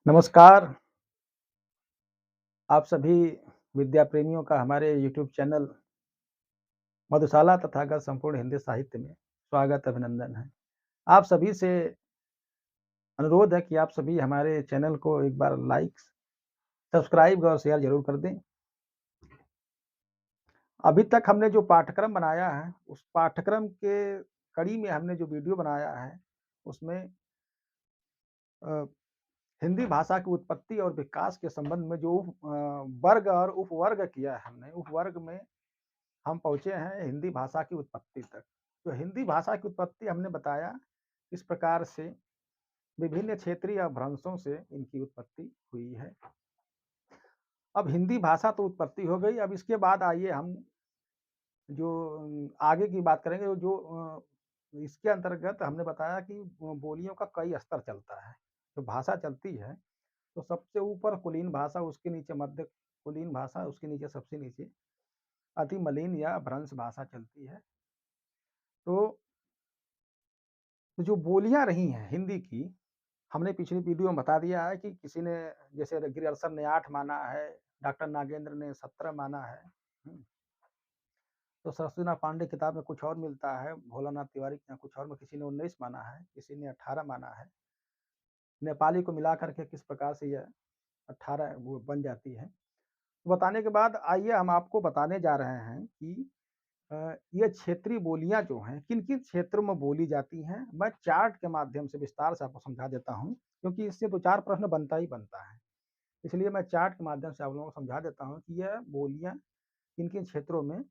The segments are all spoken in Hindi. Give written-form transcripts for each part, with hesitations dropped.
नमस्कार, आप सभी विद्या प्रेमियों का हमारे यूट्यूब चैनल मधुशाला तथागत संपूर्ण हिंदी साहित्य में स्वागत अभिनंदन है। आप सभी से अनुरोध है कि आप सभी हमारे चैनल को एक बार लाइक, सब्सक्राइब और शेयर ज़रूर कर दें। अभी तक हमने जो पाठ्यक्रम बनाया है, उस पाठ्यक्रम के कड़ी में हमने जो वीडियो बनाया है, उसमें अ, हिंदी भाषा की उत्पत्ति और विकास के संबंध में जो वर्ग और उपवर्ग किया है हमने, उपवर्ग में हम पहुँचे हैं हिंदी भाषा की उत्पत्ति तक। तो हिंदी भाषा की उत्पत्ति हमने बताया किस प्रकार से विभिन्न क्षेत्रीय अपभ्रंशों से इनकी उत्पत्ति हुई है। अब हिंदी भाषा तो उत्पत्ति हो गई, अब इसके बाद आइए हम जो आगे की बात करेंगे जो इसके अंतर्गत हमने बताया कि बोलियों का कई स्तर चलता है। जो भाषा चलती है, तो सबसे ऊपर कुलीन भाषा, उसके नीचे मध्य कुलीन भाषा, उसके नीचे सबसे नीचे अति मलीन या भ्रंश भाषा चलती है। तो जो बोलियाँ रही हैं हिंदी की, हमने पिछली वीडियो में बता दिया है कि किसी ने जैसे ग्रियर्सन ने 8 माना है, डॉक्टर नागेंद्र ने 17 माना है। हुँ, तो सरस्वतीनाथ पांडे की किताब में कुछ और मिलता है, भोलानाथ तिवारी के यहाँ कुछ और में किसी ने 19 माना है, किसी ने 18 माना है। नेपाली को मिला कर के किस प्रकार से यह 18 वो बन जाती है। तो बताने के बाद आइए हम आपको बताने जा रहे हैं कि ये क्षेत्रीय बोलियाँ जो हैं, किन-किन क्षेत्रों में बोली जाती हैं, मैं चार्ट के माध्यम से विस्तार से आपको समझा देता हूँ, क्योंकि इससे 2-4 प्रश्न बनता ही बनता है। इसलिए मैं चार्ट के माध्यम से आप लोगों को समझा देता हूँ कि यह बोलियाँ किन-किन क्षेत्रों में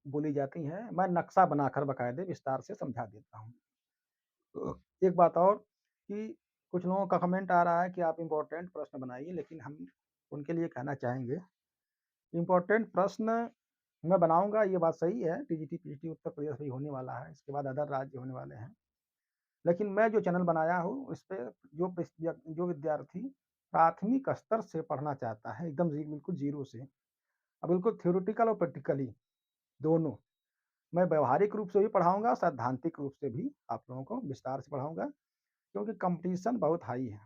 बोली जाती हैं। मैं नक्शा बनाकर बाकायदे विस्तार से समझा देता हूँ। एक बात और कि कुछ लोगों का कमेंट आ रहा है कि आप इम्पोर्टेंट प्रश्न बनाइए, लेकिन हम उनके लिए कहना चाहेंगे, इम्पोर्टेंट प्रश्न मैं बनाऊँगा, ये बात सही है, टीजीटी, पीजीटी उत्तर प्रदेश भी होने वाला है, इसके बाद अदर राज्य होने वाले हैं। लेकिन मैं जो चैनल बनाया हूँ, इस पे जो विद्यार्थी प्राथमिक स्तर से पढ़ना चाहता है, एकदम बिल्कुल ज़ीरो से, बिल्कुल थ्योरेटिकल और प्रैक्टिकली दोनों, मैं व्यावहारिक रूप से भी पढ़ाऊँगा, सैद्धांतिक रूप से भी आप लोगों को विस्तार से पढ़ाऊँगा, क्योंकि कॉम्पिटिशन बहुत हाई है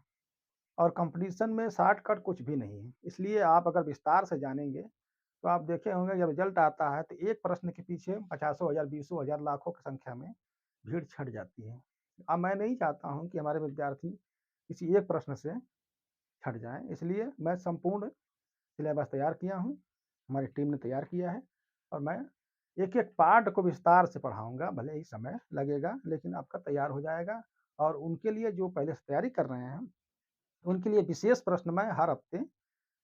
और कॉम्पिटिशन में शॉर्टकट कुछ भी नहीं है। इसलिए आप अगर विस्तार से जानेंगे, तो आप देखे होंगे जब रिज़ल्ट आता है, तो एक प्रश्न के पीछे पचासों हज़ार, बीसों हज़ार, लाखों की संख्या में भीड़ छँट जाती है। अब मैं नहीं चाहता हूँ कि हमारे विद्यार्थी किसी एक प्रश्न से छँट जाएँ, इसलिए मैं संपूर्ण सिलेबस तैयार किया हूँ, हमारी टीम ने तैयार किया है और मैं एक-एक पार्ट को विस्तार से पढ़ाऊँगा, भले ही समय लगेगा, लेकिन आपका तैयार हो जाएगा और उनके लिए जो पहले से तैयारी कर रहे हैं, उनके लिए विशेष प्रश्न मैं हर हफ्ते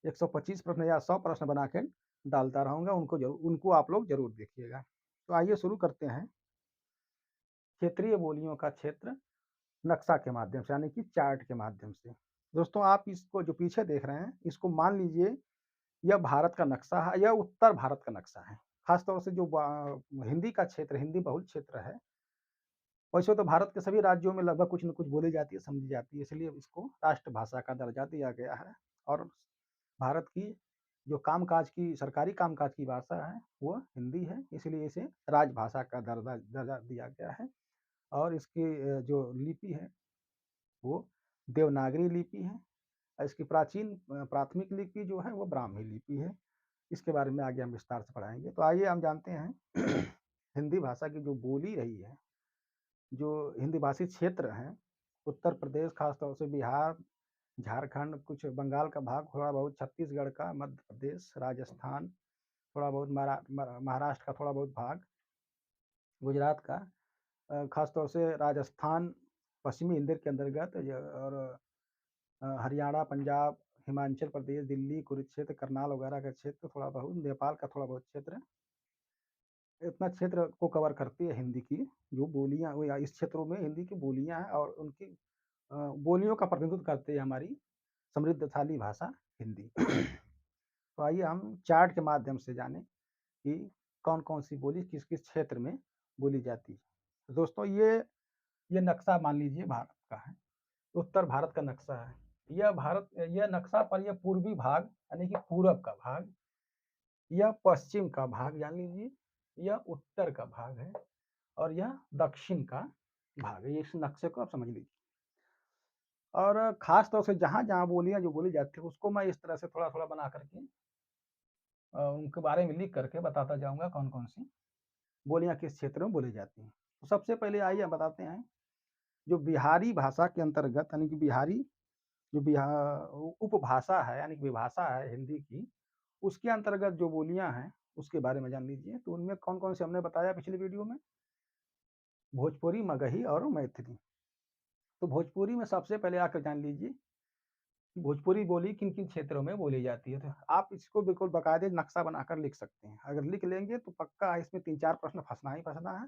125 प्रश्न या 100 प्रश्न बना के डालता रहूँगा, उनको आप लोग ज़रूर देखिएगा। तो आइए शुरू करते हैं, क्षेत्रीय बोलियों का क्षेत्र नक्शा के माध्यम से, यानी कि चार्ट के माध्यम से। दोस्तों, आप इसको जो पीछे देख रहे हैं, इसको मान लीजिए यह भारत का नक्शा है, यह उत्तर भारत का नक्शा है। ख़ास तौर से जो हिंदी का क्षेत्र, हिंदी बहुल क्षेत्र है, वैसे तो भारत के सभी राज्यों में लगभग कुछ न कुछ बोली जाती है, समझी जाती है, इसलिए इसको राष्ट्रभाषा का दर्जा दिया गया है और भारत की जो कामकाज की सरकारी कामकाज की भाषा है, वो हिंदी है, इसलिए इसे राजभाषा का दर्जा दर्जा दिया गया है और इसकी जो लिपि है, वो देवनागरी लिपि है। इसकी प्राचीन प्राथमिक लिपि जो है, वो ब्राह्मी लिपि है। इसके बारे में आगे हम विस्तार से पढ़ाएँगे। तो आइए हम जानते हैं हिंदी भाषा की जो बोली रही है, जो हिंदी भाषी क्षेत्र हैं, उत्तर प्रदेश, ख़ास तौर से बिहार, झारखंड, कुछ बंगाल का भाग, थोड़ा बहुत छत्तीसगढ़ का, मध्य प्रदेश, राजस्थान, थोड़ा बहुत महाराष्ट्र का थोड़ा बहुत भाग, गुजरात का ख़ास तौर से राजस्थान, पश्चिमी हिंदी के अंतर्गत और हरियाणा, पंजाब, हिमाचल प्रदेश, दिल्ली, कुरुक्षेत्र, करनाल वगैरह का क्षेत्र थोड़ा बहुत, नेपाल का थोड़ा बहुत क्षेत्र, इतना क्षेत्र को कवर करती है हिंदी की जो बोलियाँ हुई या इस क्षेत्रों में हिंदी की बोलियाँ हैं और उनकी बोलियों का प्रतिनिधित्व करती है हमारी समृद्धशाली भाषा हिंदी। तो आइए हम चार्ट के माध्यम से जानें कि कौन-कौन सी बोली किस-किस क्षेत्र में बोली जाती है। तो दोस्तों, ये नक्शा मान लीजिए भारत का है, उत्तर भारत का नक्शा है। यह नक्शा पर यह पूर्वी भाग, यानी कि पूरब का भाग, यह पश्चिम का भाग जान लीजिए, यह उत्तर का भाग है और यह दक्षिण का भाग है। इस नक्शे को आप समझ लीजिए। और ख़ास तौर से जहाँ-जहाँ बोलियाँ जो बोली जाती है उसको मैं इस तरह से थोड़ा-थोड़ा बना कर के उनके बारे में लिख करके बताता जाऊँगा कौन-कौन सी बोलियाँ किस क्षेत्र में बोली जाती हैं। तो सबसे पहले आइए हम बताते हैं, जो बिहारी भाषा के अंतर्गत यानी कि बिहारी जो उपभाषा है यानी कि विभाषा है हिंदी की, उसके अंतर्गत जो बोलियाँ हैं, उसके बारे में जान लीजिए। तो उनमें कौन-कौन से हमने बताया पिछली वीडियो में, भोजपुरी, मगही और मैथिली। तो भोजपुरी में सबसे पहले आकर जान लीजिए कि भोजपुरी बोली किन-किन क्षेत्रों में बोली जाती है। तो आप इसको बिल्कुल बाकायदे नक्शा बनाकर लिख सकते हैं। अगर लिख लेंगे तो पक्का इसमें 3-4 प्रश्न फँसना ही फँसना है।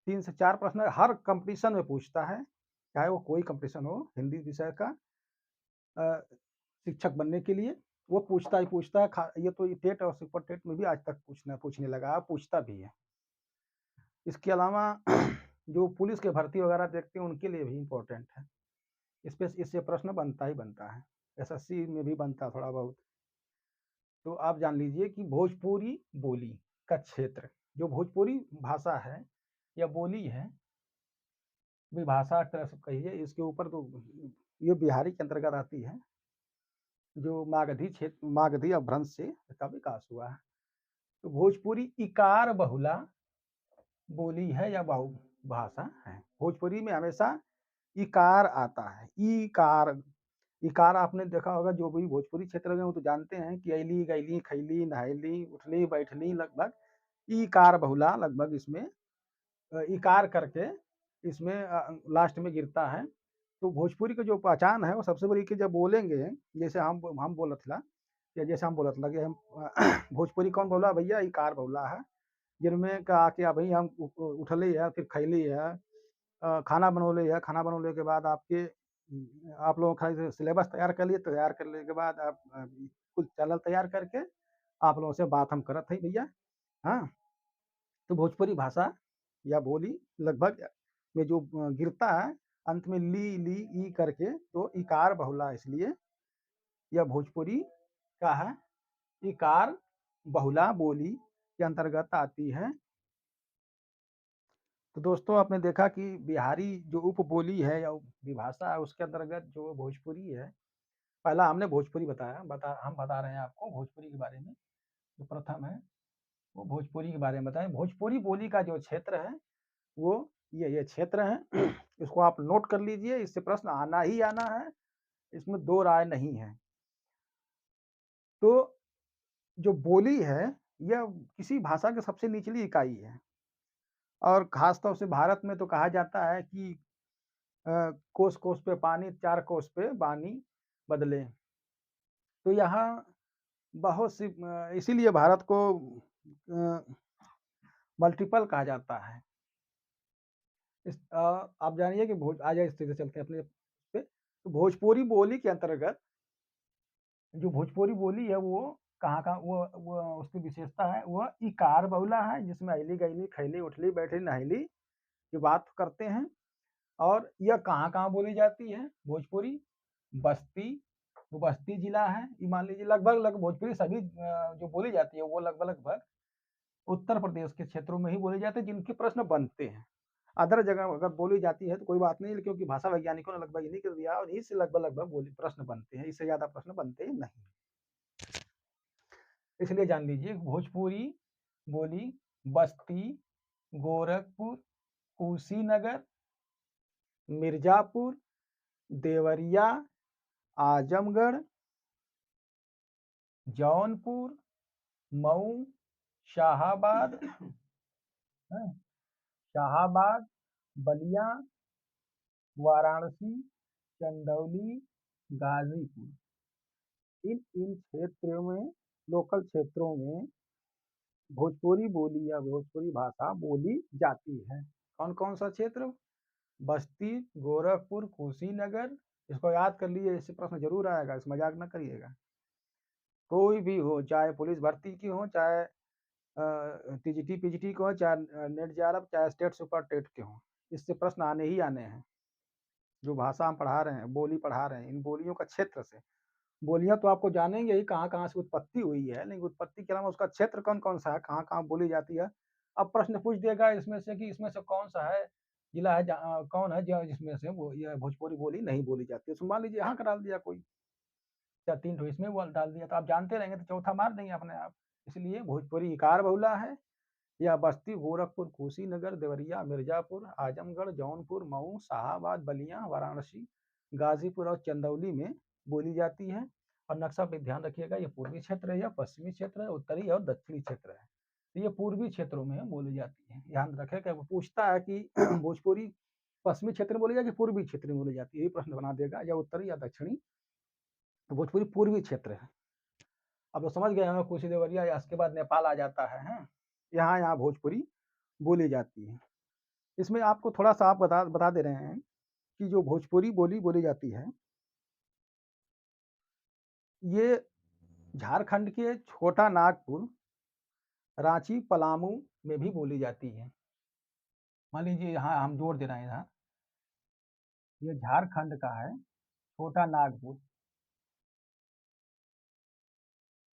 3 से 4 प्रश्न हर कॉम्पिटिशन में पूछता है, चाहे वो कोई कॉम्पिटिशन हो हिंदी विषय का अ, शिक्षक बनने के लिए, वो पूछता ही पूछता है। ये तो टेट और सुपर टेट में भी आज तक पूछने लगा है, पूछता भी है। इसके अलावा जो पुलिस के भर्ती वगैरह देखते हैं उनके लिए भी इम्पोर्टेंट है। इससे प्रश्न बनता ही बनता है। एसएससी में भी बनता है थोड़ा बहुत। तो आप जान लीजिए कि भोजपुरी बोली का क्षेत्र, जो भोजपुरी भाषा है या बोली है, विभाषा एक तरह से कहिए, इसके ऊपर तो ये बिहारी के अंतर्गत आती है, जो मागधी अपभ्रंश से इसका विकास हुआ है। तो भोजपुरी इकार बहुला बोली है या भाषा है। भोजपुरी में हमेशा इकार आता है। ईकार, इकार आपने देखा होगा, जो भी भोजपुरी क्षेत्र में वो तो जानते हैं कि अइली, गइली, खइली, नहैली, उठली, बैठली, लगभग ईकार बहुला लगभग इसमें इकार करके इसमें लास्ट में गिरता है। तो भोजपुरी की जो पहचान है वो सबसे बड़ी कि जब बोलेंगे, जैसे हम बोलत ला या जैसे हम बोलत ला कि हम भोजपुरी कौन बोला भैया, इकार बोला है। जिनमें कहा कि अभी हम उठली है, फिर खैली है, खाना बनौले है, खाना बनौले के बाद आप लोग खाली सिलेबस तैयार कर लिए, तैयार करने के बाद आप कुछ चैनल तैयार करके आप लोगों से बात हम करत हई भैया। हाँ, तो भोजपुरी भाषा या बोली लगभग में जो गिरता है अंत में ली, ली, ई करके, तो इकार बहुला इसलिए यह भोजपुरी का है, इकार बहुला बोली के अंतर्गत आती है। तो दोस्तों आपने देखा कि बिहारी जो उपबोली है या विभाषा है उसके अंतर्गत जो भोजपुरी है, पहला हमने भोजपुरी बताया, हम बता रहे हैं आपको भोजपुरी के बारे में। जो प्रथम है वो भोजपुरी के बारे में बताएं। भोजपुरी बोली का जो क्षेत्र है वो ये क्षेत्र है। इसको आप नोट कर लीजिए, इससे प्रश्न आना ही आना है, इसमें दो राय नहीं है। तो जो बोली है यह किसी भाषा की सबसे निचली इकाई है और खासतौर से भारत में तो कहा जाता है कि कोस कोस पे पानी, चार कोस पे बानी बदले। तो यहाँ बहुत सी इसीलिए भारत को मल्टीपल कहा जाता है। आप जानिए कि आ जाए स्थिति से चलते हैं अपने पे। तो भोजपुरी बोली के अंतर्गत जो भोजपुरी बोली है वो कहाँ वो उसकी विशेषता है, वह इकार बहुला है, जिसमें अइली, गइली, खैली, उठली, बैठली, नहैली की बात करते हैं। और यह कहाँ-कहाँ बोली जाती है भोजपुरी? बस्ती, वो बस्ती जिला है। ये मान लीजिए लगभग भोजपुरी सभी जो बोली जाती है वो लगभग उत्तर प्रदेश के क्षेत्रों में ही बोले जाते हैं, जिनके प्रश्न बनते हैं। अदर जगह अगर बोली जाती है तो कोई बात नहीं, क्योंकि भाषा वैज्ञानिकों ने लगभग इन्हीं को दिया और इन्हीं से लगभग बोली प्रश्न बनते हैं, इससे ज़्यादा प्रश्न बनते नहीं। इसलिए जान लीजिए भोजपुरी बोली बस्ती, गोरखपुर, कुशीनगर, मिर्जापुर, देवरिया, आजमगढ़, जौनपुर, मऊ, शाहाबाद, शाहाबाद, बलिया, वाराणसी, चंदौली, गाजीपुर, इन क्षेत्रों में, लोकल क्षेत्रों में भोजपुरी बोली या भोजपुरी भाषा बोली जाती है। कौन-कौन सा क्षेत्र? बस्ती, गोरखपुर, कुशीनगर। इसको याद कर लीजिए, इससे प्रश्न जरूर आएगा, इस मजाक न करिएगा। कोई भी हो, चाहे पुलिस भर्ती की हो, चाहे टीजीटी पीजीटी के हो, चाहे नेट जेआरएफ, चाहे स्टेट सुपर टेट के हों, इससे प्रश्न आने ही आने हैं। जो भाषा हम पढ़ा रहे हैं, बोली पढ़ा रहे हैं, इन बोलियों का क्षेत्र से। बोलियां तो आपको जानेंगे ही कहाँ-कहाँ से उत्पत्ति हुई है, लेकिन उत्पत्ति के अलावा उसका क्षेत्र कौन-कौन सा है, कहाँ-कहाँ बोली जाती है। अब प्रश्न पूछ देगा इसमें से कि इसमें से कौन सा है जिला है कौन है जिसमें से वो ये भोजपुरी बोली नहीं बोली जाती है। तो मान लीजिए यहाँ का डाल दिया कोई, या 3 ठो इसमें वो डाल दिया, तो आप जानते रहेंगे तो चौथा मार देंगे अपने आप। इसलिए भोजपुरी इकार बहुला है। या बस्ती, गोरखपुर, कुशीनगर, देवरिया, मिर्जापुर, आजमगढ़, जौनपुर, मऊ, शाहाबाद, बलिया, वाराणसी, गाजीपुर और चंदौली में बोली जाती है। और नक्शा पे ध्यान रखिएगा, ये पूर्वी क्षेत्र है या पश्चिमी क्षेत्र है, उत्तरी और दक्षिणी क्षेत्र है। तो ये पूर्वी क्षेत्रों में बोली जाती है। ध्यान रखेगा, वो पूछता है कि भोजपुरी पश्चिमी क्षेत्र में बोली जाती है, पूर्वी क्षेत्र में बोली जाती है, यही प्रश्न बना देगा, या उत्तरी या दक्षिणी। तो भोजपुरी पूर्वी क्षेत्र है। अब तो समझ गए होंगे, कुशी, देवरिया, या इसके बाद नेपाल आ जाता है, यहाँ यहाँ भोजपुरी बोली जाती है। इसमें आपको थोड़ा सा आप बता दे रहे हैं कि जो भोजपुरी बोली बोली जाती है, ये झारखंड के छोटा नागपुर, रांची, पलामू में भी बोली जाती है। मान लीजिए यहाँ हम जोड़ दे रहे हैं, यहाँ ये झारखंड का है छोटा नागपुर,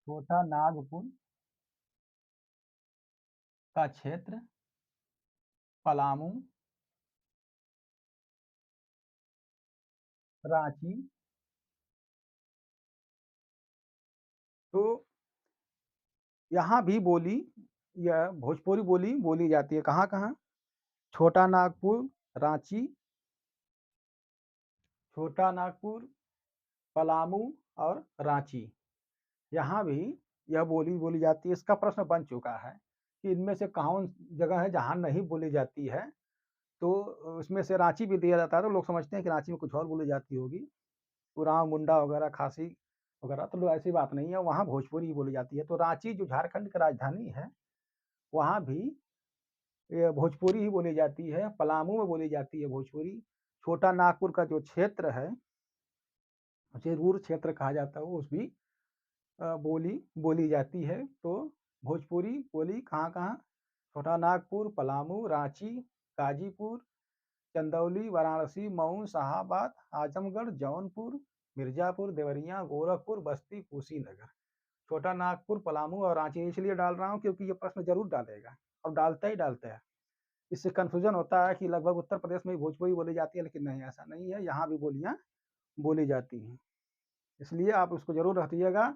छोटा नागपुर का क्षेत्र, पलामू, रांची। तो यहाँ भी बोली, यह भोजपुरी बोली बोली जाती है। कहाँ कहाँ? छोटा नागपुर, रांची, छोटा नागपुर, पलामू और रांची, यहाँ भी यह बोली बोली जाती है। इसका प्रश्न बन चुका है कि इनमें से कौन जगह है जहाँ नहीं बोली जाती है। तो उसमें से रांची भी दिया जाता है, तो लोग समझते हैं कि रांची में कुछ और बोली जाती होगी, उरांव, मुंडा वगैरह, खासी वगैरह। तो ऐसी बात नहीं है, वहाँ भोजपुरी बोली जाती है। तो रांची जो झारखंड की राजधानी है, वहाँ भी ये भोजपुरी ही बोली जाती है। पलामू में बोली जाती है भोजपुरी। छोटा नागपुर का जो क्षेत्र है, उसे रूर क्षेत्र कहा जाता है, वो उस भी बोली बोली जाती है। तो भोजपुरी बोली कहाँ कहाँ? छोटा नागपुर, पलामू, रांची, गाजीपुर, चंदौली, वाराणसी, मऊ, शाहाबाद, आजमगढ़, जौनपुर, मिर्जापुर, देवरिया, गोरखपुर, बस्ती, कुशीनगर। छोटा नागपुर, पलामू और रांची इसलिए डाल रहा हूँ क्योंकि ये प्रश्न जरूर डालेगा, और डालता ही डालता है। इससे कंफ्यूजन होता है कि लगभग उत्तर प्रदेश में भोजपुरी बोली जाती है, लेकिन नहीं, ऐसा नहीं है, यहाँ भी बोलियाँ बोली जाती हैं। इसलिए आप उसको जरूर रखिएगा,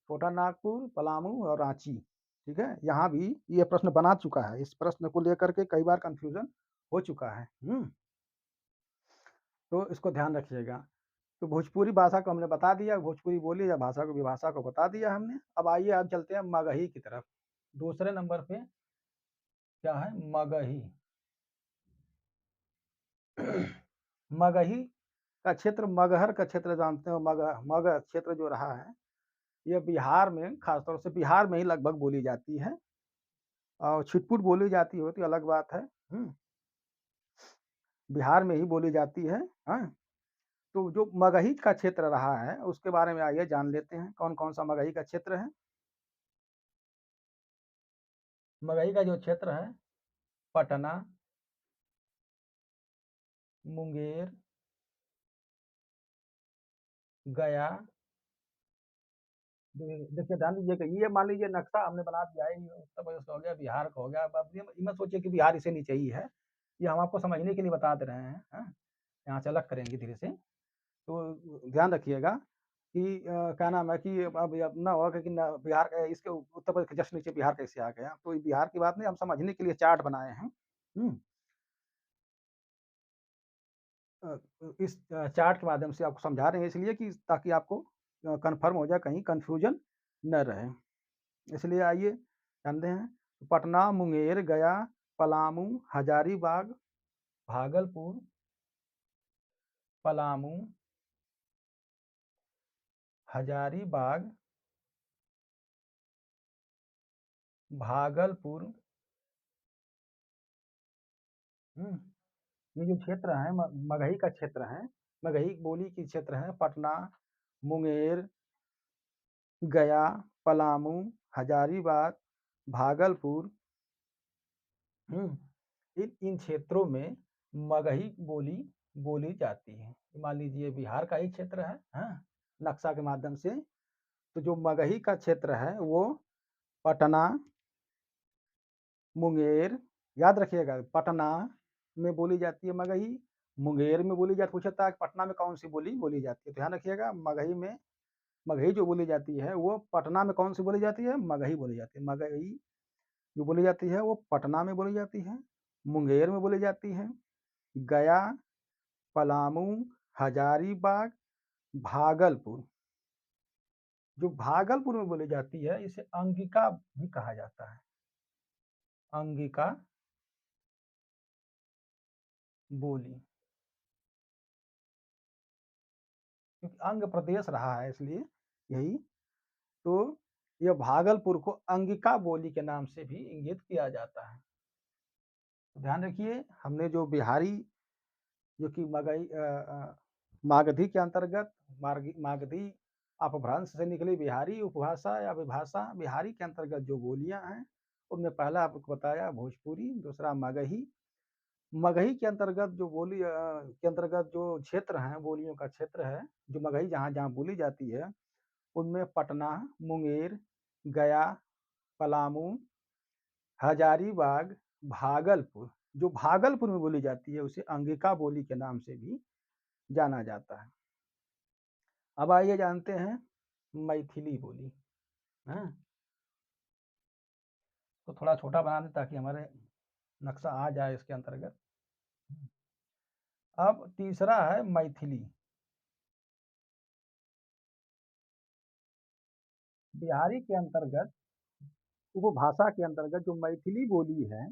छोटा नागपुर, पलामू और रांची। ठीक है, यहाँ भी ये प्रश्न बना चुका है, इस प्रश्न को लेकर के कई बार कंफ्यूजन हो चुका है। तो इसको ध्यान रखिएगा। तो भोजपुरी भाषा को हमने बता दिया, भोजपुरी बोली या भाषा को, विभाषा को बता दिया हमने। अब आइए अब चलते हैं मगही की तरफ। दूसरे नंबर पे क्या है? मगही। मगही का क्षेत्र, मगहर का क्षेत्र जानते हो, मगह क्षेत्र जो रहा है, ये बिहार में, खासतौर से बिहार में ही लगभग बोली जाती है। और छिटपुट बोली जाती होती अलग बात है। बिहार में ही बोली जाती है। हाँ, तो जो मगही का क्षेत्र रहा है उसके बारे में आइए जान लेते हैं, कौन कौन सा मगही का क्षेत्र है। मगही का जो क्षेत्र है, पटना, मुंगेर, गया। देखिए ध्यान दीजिएगा, ये मान लीजिए नक्शा हमने बना दिया है, ये उत्तर प्रदेश का हो गया, बिहार का हो गया। अब ये मत सोचिए कि बिहार इसे नीचे ही है, ये हम आपको समझने के लिए बता दे रहे हैं। यहाँ से अलग करेंगे धीरे से। तो ध्यान रखिएगा कि क्या नाम है कि अब ना होगा कि ना बिहार इसके उत्तर प्रदेश के जस्ट नीचे बिहार कैसे आ गया। तो बिहार की बात नहीं, हम समझने के लिए चार्ट बनाए हैं। इस चार्ट के माध्यम से आपको समझा रहे हैं, इसलिए कि ताकि आपको कन्फर्म हो जाए, कहीं कन्फ्यूजन न रहे। इसलिए आइए जानते हैं। पटना, मुंगेर, गया, पलामू, हजारीबाग, भागलपुर, पलामू, हजारीबाग, भागलपुर। ये जो क्षेत्र है मगही का क्षेत्र है, मगही बोली की क्षेत्र है। पटना, मुंगेर, गया, पलामू, हजारीबाग, भागलपुर। इन इन क्षेत्रों में मगही बोली बोली जाती है। मान लीजिए बिहार का ही क्षेत्र है, नक्शा के माध्यम से। तो जो मगही का क्षेत्र है वो पटना, मुंगेर, याद रखिएगा, पटना, में बोली जाती है मगही, मुंगेर में बोली जाती है, पूछा था कि पटना में कौन सी बोली बोली जाती है, तो ध्यान रखिएगा मगही में, मगही जो बोली जाती है वो पटना में कौन सी बोली जाती है, मगही बोली जाती है। मगही जो बोली जाती है वो पटना में बोली जाती है, मुंगेर में बोली जाती है, गया, पलामू, हजारीबाग, भागलपुर। जो भागलपुर में बोली जाती है इसे अंगिका भी कहा जाता है, अंगिका बोली, क्योंकि अंग प्रदेश रहा है इसलिए यही। तो यह भागलपुर को अंगिका बोली के नाम से भी इंगित किया जाता है। तो ध्यान रखिए हमने जो बिहारी जो कि मागधी के अंतर्गत मागधी अपभ्रंश से निकली बिहारी उपभाषा या विभाषा बिहारी के अंतर्गत जो बोलियां हैं उनमें पहला आपको बताया भोजपुरी, दूसरा मगही। मगही के अंतर्गत जो बोली के अंतर्गत जो क्षेत्र हैं बोलियों का क्षेत्र है, जो मगही जहाँ जहाँ बोली जाती है उनमें पटना, मुंगेर, गया, पलामू, हजारीबाग, भागलपुर। जो भागलपुर में बोली जाती है उसे अंगिका बोली के नाम से भी जाना जाता है। अब आइए जानते हैं मैथिली बोली। हाँ, तो थोड़ा छोटा बना दें ताकि हमारे नक्शा आ जाए इसके अंतर्गत। अब तीसरा है मैथिली। बिहारी के अंतर्गत उपभाषा के अंतर्गत जो मैथिली बोली है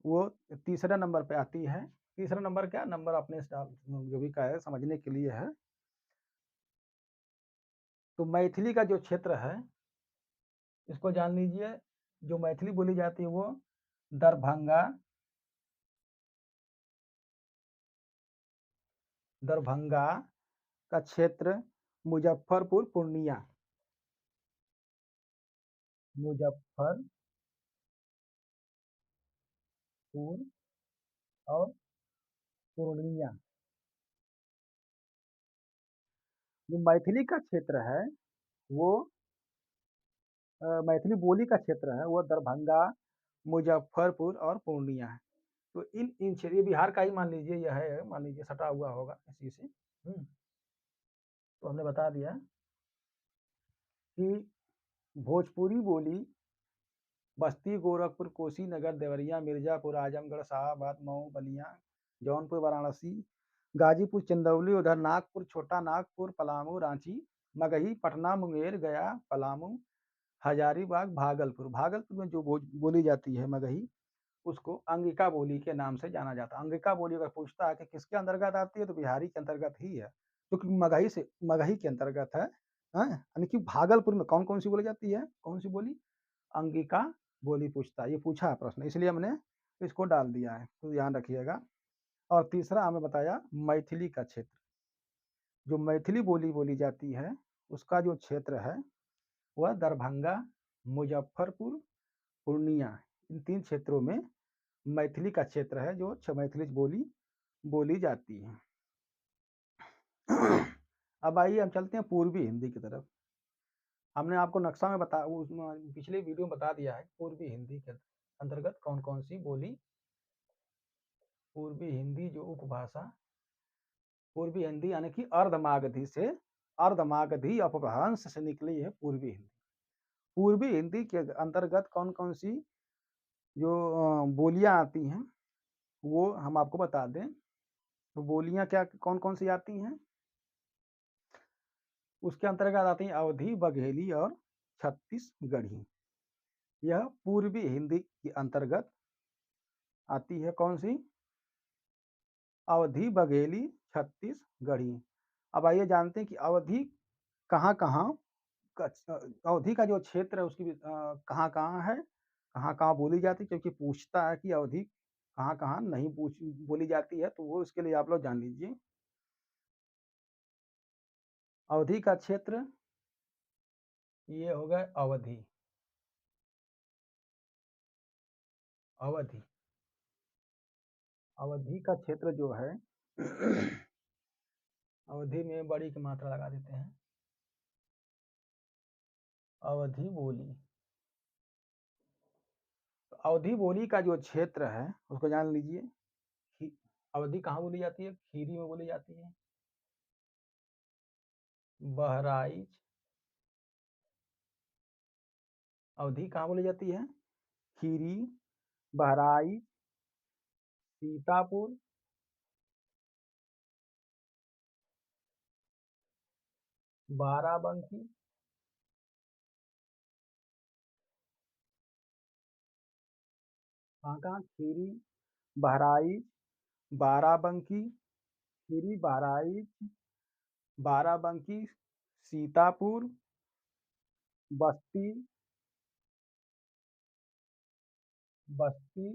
वो तीसरे नंबर पे आती है। तीसरा नंबर क्या नंबर अपने जो भी का है समझने के लिए है। तो मैथिली का जो क्षेत्र है इसको जान लीजिए। जो मैथिली बोली जाती है वो दरभंगा, दरभंगा का क्षेत्र, मुजफ्फरपुर, पूर्णिया, मुजफ्फरपुर और पूर्णिया। जो मैथिली का क्षेत्र है वो मैथिली बोली का क्षेत्र है वो दरभंगा, मुजफ्फरपुर और पूर्णिया है। तो इन क्षेत्र, ये बिहार का ही मान लीजिए, यह है मान लीजिए सटा हुआ होगा इसी से। तो हमने बता दिया कि भोजपुरी बोली बस्ती, गोरखपुर, कुशीनगर, देवरिया, मिर्जापुर, आजमगढ़, शाहाबाद, मऊ, बलिया, जौनपुर, वाराणसी, गाजीपुर, चंदौली, उधर नागपुर, छोटा नागपुर, पलामू, रांची, मगही, पटना, मुंगेर, गया, पलामू, हजारीबाग, भागलपुर। भागलपुर में जो बोली जाती है मगही उसको अंगिका बोली के नाम से जाना जाता है। अंगिका बोली अगर पूछता है कि किसके अंतर्गत आती है तो बिहारी के अंतर्गत ही है, क्योंकि मगही के अंतर्गत है। यानी कि भागलपुर में कौन कौन सी बोली जाती है, कौन सी बोली, अंगिका बोली पूछता है। ये पूछा है प्रश्न इसलिए हमने इसको डाल दिया है, तो ध्यान रखिएगा। और तीसरा हमें बताया मैथिली का क्षेत्र। जो मैथिली बोली बोली जाती है उसका जो क्षेत्र है वह दरभंगा, मुजफ्फरपुर, पूर्णिया, इन तीन क्षेत्रों में मैथिली का क्षेत्र है जो मैथिली बोली बोली जाती है। अब आइए हम चलते हैं पूर्वी हिंदी की तरफ। हमने आपको नक्शा में पिछले वीडियो में बता दिया है पूर्वी हिंदी के अंतर्गत कौन कौन सी बोली, पूर्वी हिंदी जो उपभाषा, पूर्वी हिंदी यानी कि अर्धमागधी अपभ्रंश से निकली है पूर्वी हिंदी। पूर्वी हिंदी के अंतर्गत कौन कौन सी जो बोलियां आती हैं वो हम आपको बता दें। तो बोलियां क्या कौन कौन सी आती हैं, उसके अंतर्गत आती हैं अवधी, बघेली और छत्तीसगढ़ी। यह पूर्वी हिंदी के अंतर्गत आती है। कौन सी, अवधी, बघेली, छत्तीसगढ़ी। अब आइए जानते हैं कि अवधी कहाँ कहाँ, अवधी का जो क्षेत्र है उसकी कहाँ कहाँ है, कहाँ कहाँ बोली जाती है, क्योंकि पूछता है कि अवधी कहाँ कहाँ नहीं बोली जाती है, तो वो इसके लिए आप लोग जान लीजिए। अवधी का क्षेत्र ये हो गए अवधी, अवधि, अवधि का क्षेत्र जो है अवधि में बड़ी की मात्रा लगा देते हैं, अवधि बोली। तो अवधि बोली का जो क्षेत्र है उसको जान लीजिए। अवधी कहाँ बोली जाती है? खीरी में बोली जाती है। बहराइच अवधी कहाँ बोली जाती है? खीरी, बहराइच, सीतापुर, बाराबंकी। कहाँ कहाँ? खीरी, बहराइच, बाराबंकी, खीरी, बहराइच, बाराबंकी, सीतापुर, बस्ती, बस्ती,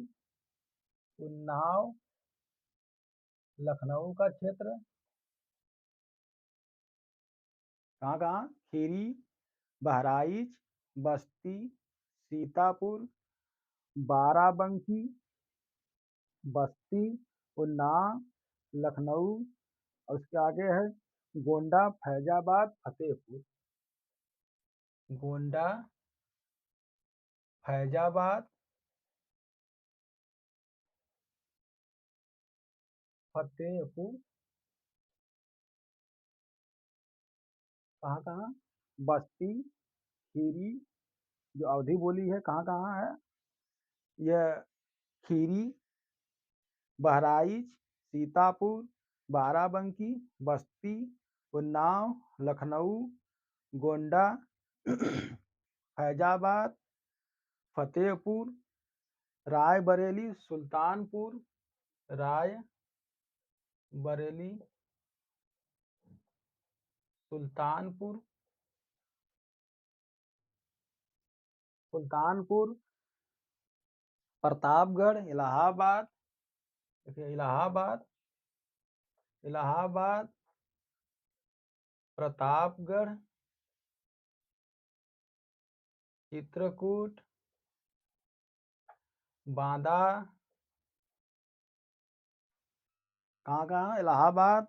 उन्नाव, लखनऊ का क्षेत्र। कहाँ कहाँ? खीरी, बहराइच, बस्ती, सीतापुर, बाराबंकी, बस्ती, उन्नाव, लखनऊ और उसके आगे है गोंडा, फैजाबाद, फतेहपुर। गोंडा, फैजाबाद, फतेहपुर। कहाँ कहाँ? बस्ती, खीरी जो अवधी बोली है कहाँ कहाँ है? यह खीरी, बहराइच, सीतापुर, बाराबंकी, बस्ती, उन्नाव, लखनऊ, गोंडा, फैजाबाद, फतेहपुर, रायबरेली, सुल्तानपुर, रायबरेली, सुल्तानपुर, सुल्तानपुर, प्रतापगढ़, इलाहाबाद। देखिए इलाहाबाद, इलाहाबाद, प्रतापगढ़, चित्रकूट, बांदा। कहाँ कहाँ? इलाहाबाद,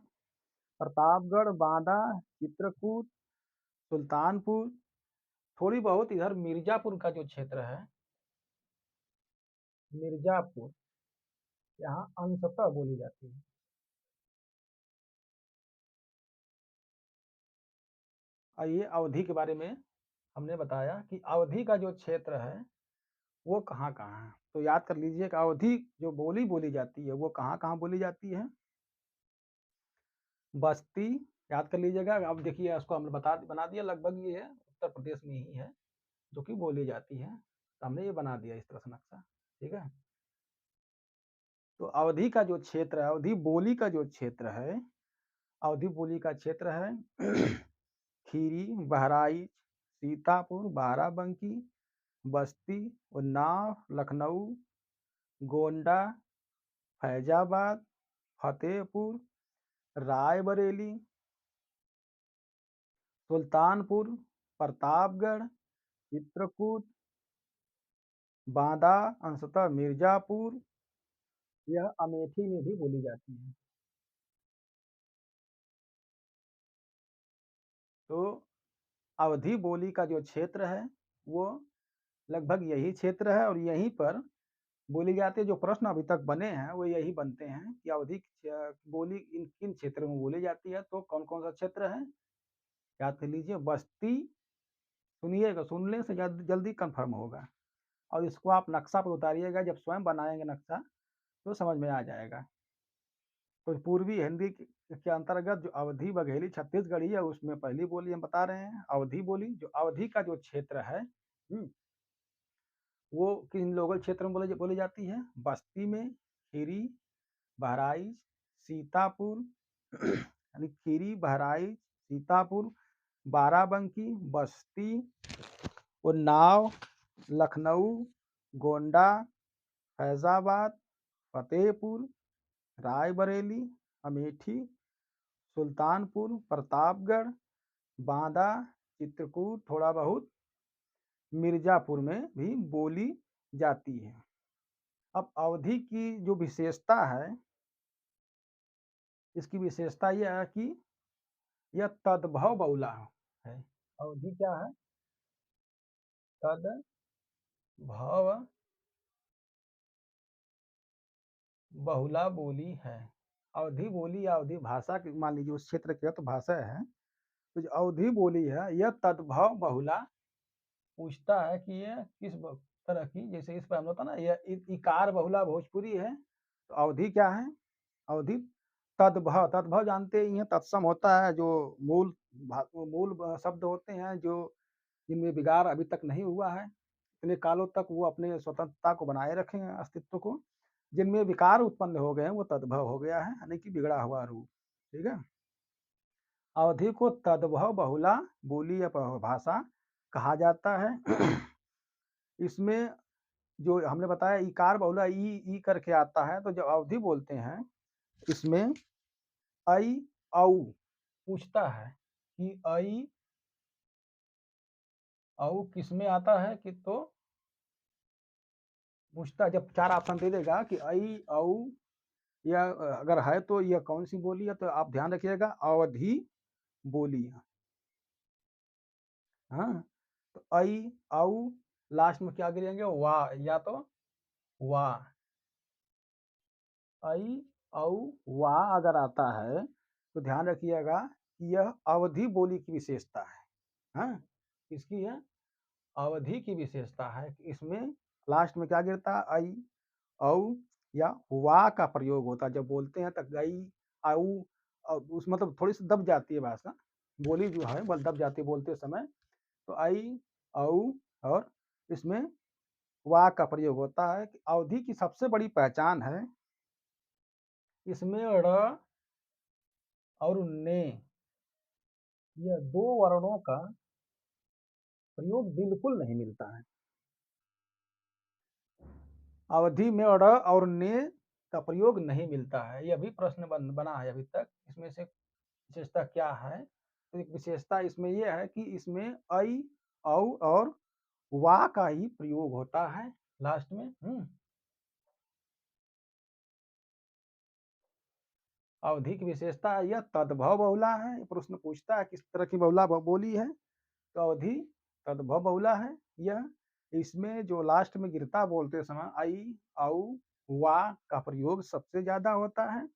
प्रतापगढ़, बांदा, चित्रकूट, सुल्तानपुर। थोड़ी बहुत इधर मिर्जापुर का जो क्षेत्र है, मिर्जापुर, यहाँ अंशतः बोली जाती है। और ये अवधि के बारे में हमने बताया कि अवधि का जो क्षेत्र है वो कहाँ कहाँ है। तो याद कर लीजिए कि अवधि जो बोली बोली जाती है वो कहाँ कहाँ बोली जाती है? बस्ती, याद कर लीजिएगा। अब देखिए उसको हमने बना दिया, लगभग ये है उत्तर प्रदेश में ही है जो कि बोली जाती है। तो हमने ये बना दिया इस तरह से नक्शा, ठीक है। तो अवधि का जो क्षेत्र है, अवधि बोली का जो क्षेत्र है, अवधि बोली का क्षेत्र है खीरी, बहराइच, सीतापुर, बाराबंकी, बस्ती, उन्नाव, लखनऊ, गोंडा, फैजाबाद, फतेहपुर, रायबरेली, सुल्तानपुर, प्रतापगढ़, चित्रकूट, बांदा, अंशतः मिर्जापुर। यह अमेठी में भी बोली जाती है। तो अवधि बोली का जो क्षेत्र है वो लगभग यही क्षेत्र है और यहीं पर बोली जाती है। जो प्रश्न अभी तक बने हैं वो यही बनते हैं कि अवधि बोली इन किन क्षेत्रों में बोली जाती है। तो कौन कौन सा क्षेत्र है याद कर लीजिए। बस्ती, सुनिएगा, सुनने से जल्दी कंफर्म होगा और इसको आप नक्शा पर उतारिएगा। जब स्वयं बनाएंगे नक्शा तो समझ में आ जाएगा। तो पूर्वी हिंदी के अंतर्गत जो अवधि बघेली छत्तीसगढ़ी है उसमें पहली बोली हम बता रहे हैं अवधि बोली। जो अवधि का जो क्षेत्र है वो किन लोकल क्षेत्र में बोली जाती है? बस्ती में, खीरी, बहराइच, सीतापुर यानी खीरी, बहराइच, सीतापुर, बाराबंकी, बस्ती, उन्नाव, लखनऊ, गोंडा, फैजाबाद, फतेहपुर, रायबरेली, अमेठी, सुल्तानपुर, प्रतापगढ़, बांदा, चित्रकूट, थोड़ा बहुत मिर्जापुर में भी बोली जाती है। अब अवधि की जो विशेषता है, इसकी विशेषता यह है कि यह तद्भव बहुला है। अवधि क्या है? तद्भव बहुला बोली है। अवधी बोली या अवधी भाषा की मान लीजिए उस क्षेत्र की तो भाषा है, तो जो अवधी बोली है यह तद्भव बहुला पूछता है कि ये किस तरह की, जैसे इस पर हम होता ना यह इकार बहुला भोजपुरी है, तो अवधि क्या है, अवधि तद्भव, तद्भव जानते ही हैं, तत्सम होता है जो मूल मूल शब्द होते हैं जो जिनमें विगार अभी तक नहीं हुआ है, इतने कालों तक वो अपने स्वतंत्रता को बनाए रखे हैं, अस्तित्व को, जिनमें विकार उत्पन्न हो गए हैं वो तद्भव हो गया है, यानी कि बिगड़ा हुआ रूप। ठीक है, अवधि को तद्भव बहुला बोली या भाषा कहा जाता है। इसमें जो हमने बताया इकार बहुला ई करके आता है, तो जब अवधि बोलते हैं इसमें ऐ औ पूछता है कि ऐ औ किस में आता है, कि तो पूछता है, जब चार ऑप्शन दे देगा कि ऐ औ या अगर है तो यह कौन सी बोली है, तो आप ध्यान रखिएगा अवधि बोली है। हाँ, तो ऐ औ लास्ट में क्या गिरेंगे, वाह, या तो वाह, ऐ औ वाह अगर आता है तो ध्यान रखिएगा कि यह अवधि बोली की विशेषता है। हाँ, इसकी है अवधि की विशेषता है कि इसमें लास्ट में क्या गिरता है, ऐ औ या वा का प्रयोग होता है, जब बोलते हैं तो गई आऊ, उस मतलब थोड़ी सी दब जाती है भाषा, बोली जो है बल दब जाती है बोलते समय, तो ऐ औ और इसमें वा का प्रयोग होता है। कि अवधि की सबसे बड़ी पहचान है इसमें ड़ और ने, यह दो वर्णों का प्रयोग बिल्कुल नहीं मिलता है। अवधि में ड़ और ने का प्रयोग नहीं मिलता है, यह भी प्रश्न बना है अभी तक, इसमें से विशेषता क्या है, तो एक विशेषता इसमें यह है कि इसमें ऐ औ और वा का ही प्रयोग होता है लास्ट में। अवधि की विशेषता है यह तद्भव बहुला है, प्रश्न पूछता है किस तरह की बहुला बोली है, तो अवधि तद्भव बहुला है यह, इसमें जो लास्ट में गिरता बोलते समय ऐ औ वा का प्रयोग सबसे ज्यादा होता है।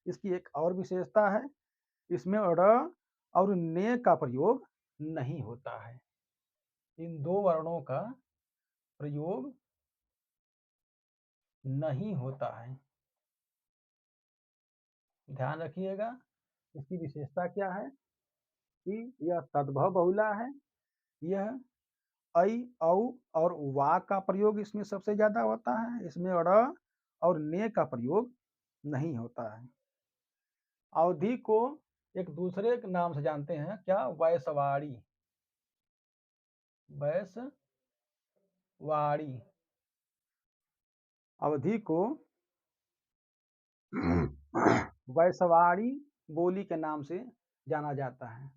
इसकी एक और विशेषता है, इसमें ड़ और ने का प्रयोग नहीं होता है, इन दो वर्णों का प्रयोग नहीं होता है, ध्यान रखिएगा। इसकी विशेषता क्या है कि यह तद्भव बहुला है, यह ऐ औ और वा का प्रयोग इसमें सबसे ज्यादा होता है, इसमें ड़ और ने का प्रयोग नहीं होता है। अवधि को एक दूसरे के नाम से जानते हैं, क्या, वैसवाड़ी, वैसवाड़ी अवधि को वैसवाड़ी बोली के नाम से जाना जाता है।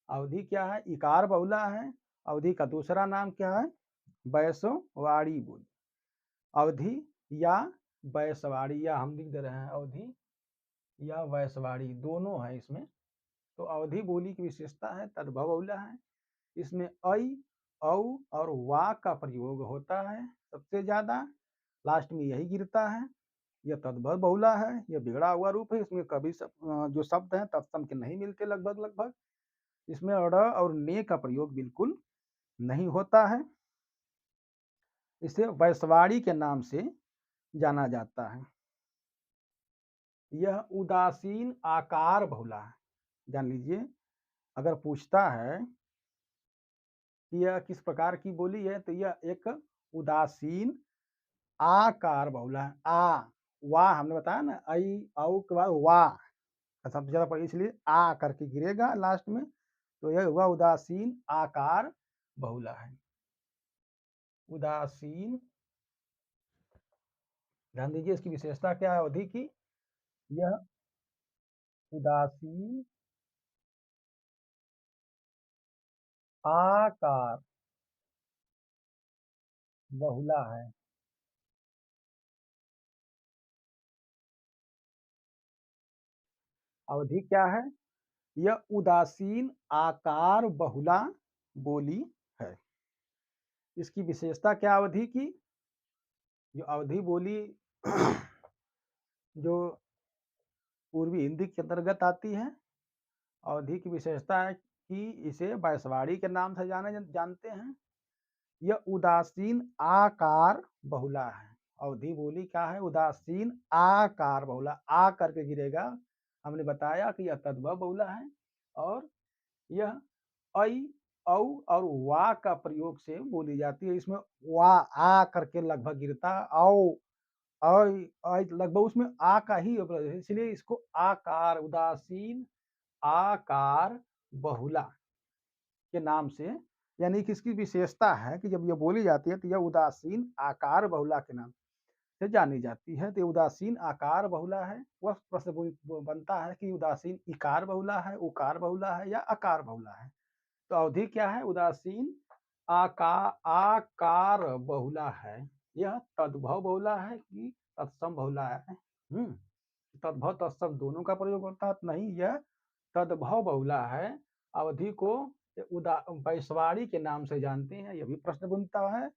अवधि क्या है, इकार बहुला है, अवधि का दूसरा नाम क्या है, वैसवाड़ी बोली। अवधि या वैसवाड़ी, या हम लिख दे रहे हैं अवधि या वैसवाड़ी दोनों है इसमें। तो अवधि बोली की विशेषता है तद्भव बहुला है, इसमें ऐ औ और वा का प्रयोग होता है सबसे ज्यादा, लास्ट में यही गिरता है, यह तद्भव बहुला है, यह बिगड़ा हुआ रूप है, इसमें कभी जो शब्द हैं तत्सम के नहीं मिलते लगभग लगभग, इसमें ड़ और ने का प्रयोग बिल्कुल नहीं होता है, इसे वैसवाड़ी के नाम से जाना जाता है। यह उदासीन आकार बहुला है, जान लीजिए, अगर पूछता है कि यह किस प्रकार की बोली है, तो यह एक उदासीन आकार बहुला है। आ वाह हमने बताया ना, ऐ औ के बाद वाह सबसे ज्यादा पढ़ी, इसलिए आ करके गिरेगा लास्ट में, तो यह हुआ उदासीन आकार बहुला है। उदासीन, ध्यान दीजिए इसकी विशेषता क्या है अवधि की, यह उदासीन आकार बहुला है। अवधि क्या है, यह उदासीन आकार बहुला बोली है। इसकी विशेषता क्या अवधि की, जो अवधि बोली जो पूर्वी हिंदी के अंतर्गत आती है। अवधी की विशेषता है कि इसे बांसवाड़ी के नाम से जानते हैं। यह उदासीन आकार बहुला है। अवधी बोली क्या है? उदासीन आकार बहुला, आ करके गिरेगा। हमने बताया कि यह तद्भव बहुला है और यह ऐ, औ और वा का प्रयोग से बोली जाती है। इसमें वा आ करके लगभग गिरता, औ लगभग उसमें आ का ही है, इसलिए इसको आकार, उदासीन आकार बहुला के नाम से, यानी कि इसकी विशेषता है कि जब यह बोली जाती है तो यह उदासीन आकार बहुला के नाम से जानी जाती है। तो उदासीन आकार बहुला है। वह प्रश्न बनता है कि उदासीन इकार बहुला है, उकार बहुला है या अकार बहुला है। तो अवधि क्या है? उदासीन आकार बहुला है। यह तद्भव बहुला है कि तत्सम बहुला है? तद्भव तत्सम दोनों का प्रयोग होता है? नहीं, यह तद्भव बहुला है। अवधि को बांसवाड़ी के नाम से जानते हैं। यह भी प्रश्न बनता है।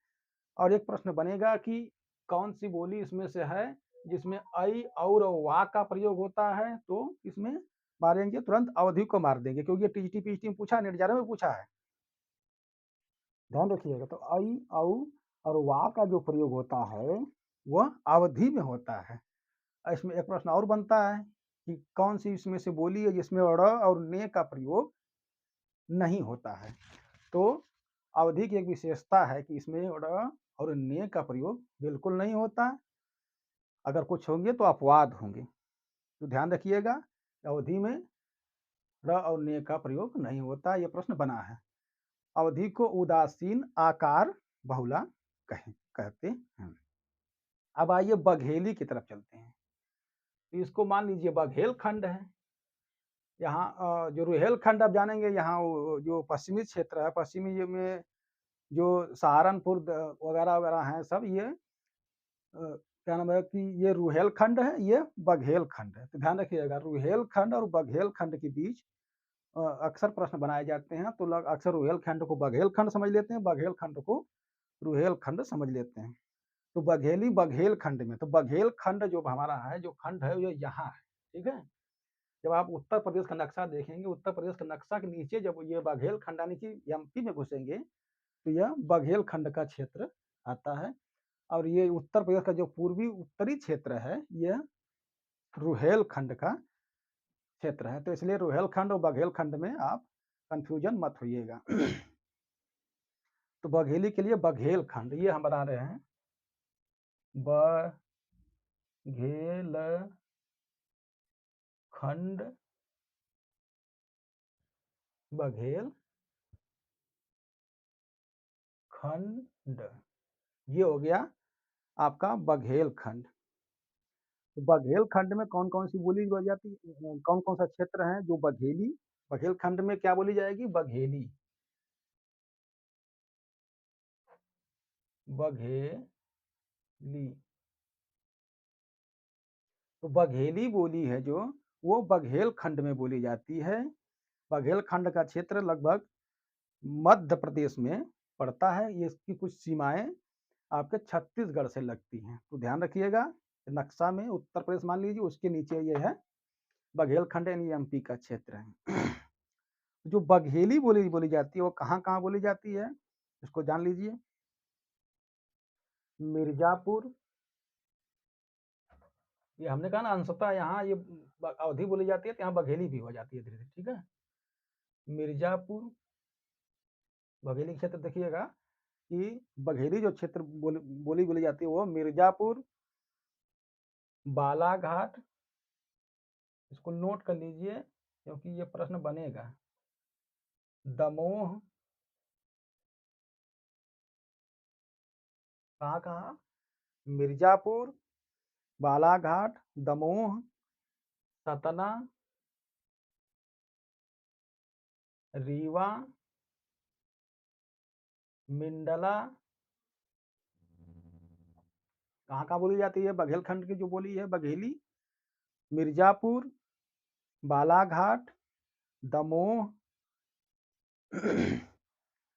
और एक प्रश्न बनेगा कि कौन सी बोली इसमें से है जिसमें ऐ और वा का प्रयोग होता है? तो इसमें मारेंगे तुरंत अवधि को मार देंगे, क्योंकि टीजीटी पीएचडी में पूछा, नेट में पूछा है। ध्यान रखिएगा। तो ऐ औ और वा का जो प्रयोग होता है वह अवधि में होता है। इसमें एक प्रश्न और बनता है कि कौन सी इसमें से बोली है जिसमें ड़ और ने का प्रयोग नहीं होता है? तो अवधि की एक विशेषता है कि इसमें ड़ और ने का प्रयोग बिल्कुल नहीं होता। अगर कुछ होंगे तो अपवाद होंगे। तो ध्यान रखिएगा, अवधि में ड़ और ने का प्रयोग नहीं होता। यह प्रश्न बना है। अवधि को उदासीन आकार बहुला कहते हैं। अब आइए बघेली की तरफ चलते हैं। तो इसको मान लीजिए बघेल खंड है। यहाँ जो रुहेल खंड आप जानेंगे, यहाँ जो पश्चिमी क्षेत्र है, पश्चिमी में जो सहारनपुर वगैरह वगैरह हैं सब, ये क्या नाम है कि ये रुहेल खंड है, ये बघेल खंड है। तो ध्यान रखिएगा, रुहेल खंड और बघेल खंड के बीच अक्सर प्रश्न बनाए जाते हैं। तो लोग अक्सर रुहेल खंड को बघेल खंड समझ लेते हैं, बघेल खंड को रुहेल खंड समझ लेते हैं। तो बघेली बघेल खंड में, तो बघेल खंड जो हमारा है, जो खंड है, ये यहाँ है। ठीक है। जब आप उत्तर प्रदेश का नक्शा देखेंगे, उत्तर प्रदेश का नक्शा के नीचे जब ये बघेल खंड यानी कि एमपी में घुसेंगे, तो यह बघेल खंड का क्षेत्र आता है। और ये उत्तर प्रदेश का जो पूर्वी उत्तरी क्षेत्र है, यह रुहेल खंड का क्षेत्र है। तो इसलिए रुहेल खंड और बघेल खंड में आप कंफ्यूजन मत होइएगा। तो बघेली के लिए बघेल खंड ये हम बना रहे हैं, बघेल खंड, बघेल खंड, ये हो गया आपका बघेल खंड। तो बघेल खंड में कौन कौन सी बोली बोली जाती है? कौन कौन सा क्षेत्र है जो बघेली, बघेल खंड में क्या बोली जाएगी? बघेली, बघेली। तो बघेली बोली है जो, वो बघेल खंड में बोली जाती है। बघेल खंड का क्षेत्र लगभग मध्य प्रदेश में पड़ता है। ये इसकी कुछ सीमाएं आपके छत्तीसगढ़ से लगती हैं। तो ध्यान रखिएगा, नक्शा में उत्तर प्रदेश मान लीजिए, उसके नीचे ये है बघेल खंड, यानी एमपी का क्षेत्र है। जो बघेली बोली बोली जाती है वो कहाँ कहाँ बोली जाती है, इसको जान लीजिए। मिर्जापुर, ये हमने कहा ना अंशतः यहाँ ये अवधि बोली जाती है, तो यहाँ बघेली भी हो जाती है धीरे धीरे। ठीक है। मिर्जापुर बघेली क्षेत्र देखिएगा कि बघेली जो क्षेत्र बोली बोली जाती है वो मिर्जापुर, बालाघाट, इसको नोट कर लीजिए क्योंकि ये प्रश्न बनेगा, दमोह, कहाँ कहाँ? मिर्जापुर, बालाघाट, दमोह, सतना, रीवा, मिंडला, कहाँ कहाँ बोली जाती है? बघेल खंड की जो बोली है बघेली, मिर्जापुर, बालाघाट, दमोह,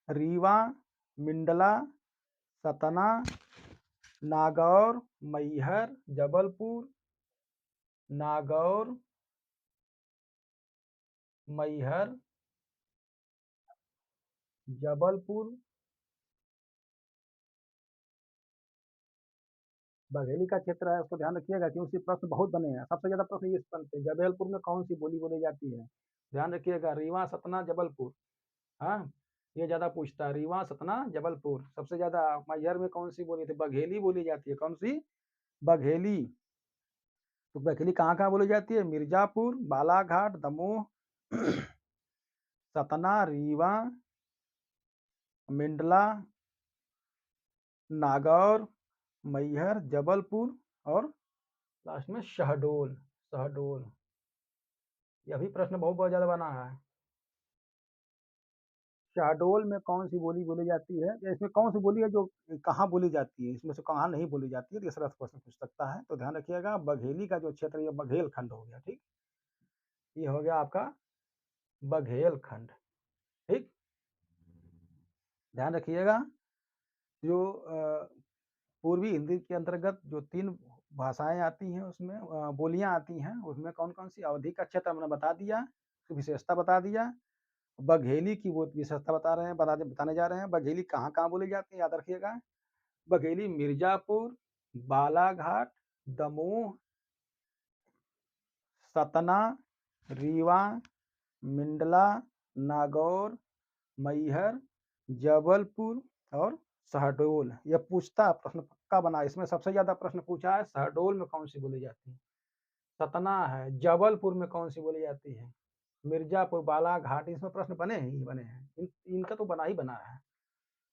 रीवा, मिंडला, सतना, नागौर, मैहर, जबलपुर, नागौर, मैहर, जबलपुर, बघेली का क्षेत्र है, उसको ध्यान रखिएगा क्योंकि प्रश्न बहुत बने हैं। सबसे ज़्यादा प्रश्न ये बनते हैं, जबलपुर में कौन सी बोली बोली जाती है? ध्यान रखिएगा, रीवा, सतना, जबलपुर। हाँ, ये ज़्यादा पूछता है, रीवा, सतना, जबलपुर। सबसे ज़्यादा मैहर में कौन सी बोली थी? बघेली बोली जाती है। कौन सी? बघेली। तो बघेली कहाँ-कहाँ बोली जाती है? मिर्ज़ापुर, बालाघाट, दमोह, सतना, रीवा, मेंडला, नागौर, मैहर, जबलपुर और लास्ट में शहडोल। शहडोल। यह भी प्रश्न बहुत ज़्यादा बना है। शहडोल में कौन सी बोली बोली जाती है? या इसमें कौन सी बोली है जो कहाँ बोली जाती है? इसमें से कहाँ नहीं बोली जाती है? तो इस तरह से प्रश्न पूछ सकता है। तो ध्यान रखिएगा, बघेली का जो क्षेत्र है ये बघेल खंड हो गया, ठीक? ये हो गया आपका बघेल खंड, ठीक? ध्यान रखिएगा, जो पूर्वी हिंदी के अंतर्गत जो 3 भाषाएँ आती हैं उसमें बोलियाँ आती हैं, उसमें कौन-कौन सी? अवधि का क्षेत्र हमने बता दिया, उसकी विशेषता बता दिया। बघेली की वो विशेषता बता रहे हैं, बताने जा रहे हैं। बघेली कहाँ-कहाँ बोली जाती है, याद रखिएगा। बघेली मिर्ज़ापुर, बालाघाट, दमोह, सतना, रीवा, मेंडला, नागौर, मैहर, जबलपुर और शहडोल। यह पूछता प्रश्न पक्का बना। इसमें सबसे ज़्यादा प्रश्न पूछा है, शहडोल में कौन सी बोली जाती है? सतना है, जबलपुर में कौन सी बोली जाती है? मिर्ज़ापुर, बालाघाट। इसमें प्रश्न बने ही बने हैं। इनका तो बना ही बना है।